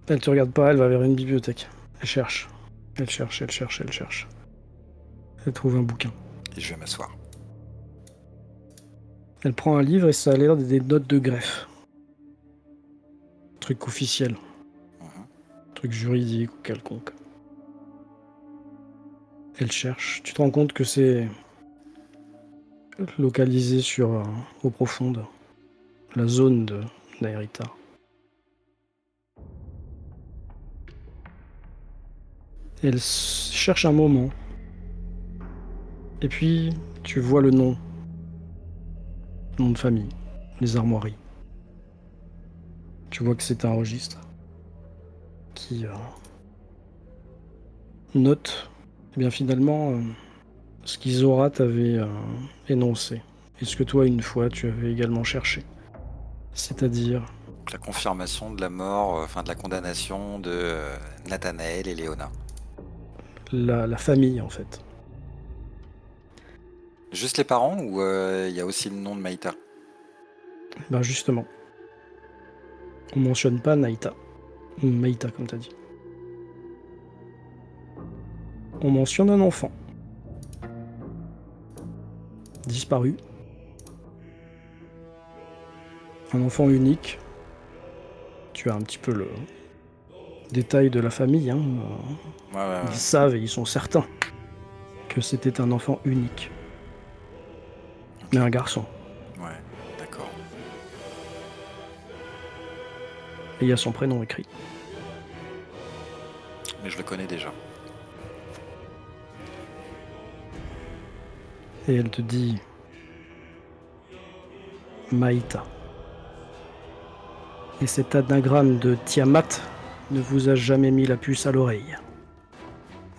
Elle te regarde pas, elle va vers une bibliothèque. Elle cherche. Elle cherche, elle cherche, elle cherche. Elle trouve un bouquin. Et je vais m'asseoir. Elle prend un livre et ça a l'air des notes de greffe. Truc officiel. Mhm. Truc juridique ou quelconque. Elle cherche. Tu te rends compte que c'est localisé sur eau profonde. La zone de Nairita. Elle cherche un moment. Et puis, tu vois le nom. Nom de famille. Les armoiries. Tu vois que c'est un registre qui note, eh bien finalement, ce qu'Isora t'avait énoncé. Et ce que toi, une fois, tu avais également cherché. C'est-à-dire Donc, la confirmation de la mort, enfin de la condamnation de Nathanaël et Léona. la famille, en fait. Juste les parents ou il y a aussi le nom de Maïta? Ben justement. On mentionne pas Naïta. Ou Maïta, comme t'as dit. On mentionne un enfant. Disparu. Un enfant unique. Tu as un petit peu le détail de la famille. Hein. Ouais. Ils savent et ils sont certains que c'était un enfant unique. Mais un garçon. Ouais, d'accord. Et il y a son prénom écrit. Mais je le connais déjà. Et elle te dit Maïta. Et cet anagramme de Tiamat ne vous a jamais mis la puce à l'oreille.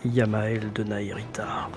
Yamael de Nairitar.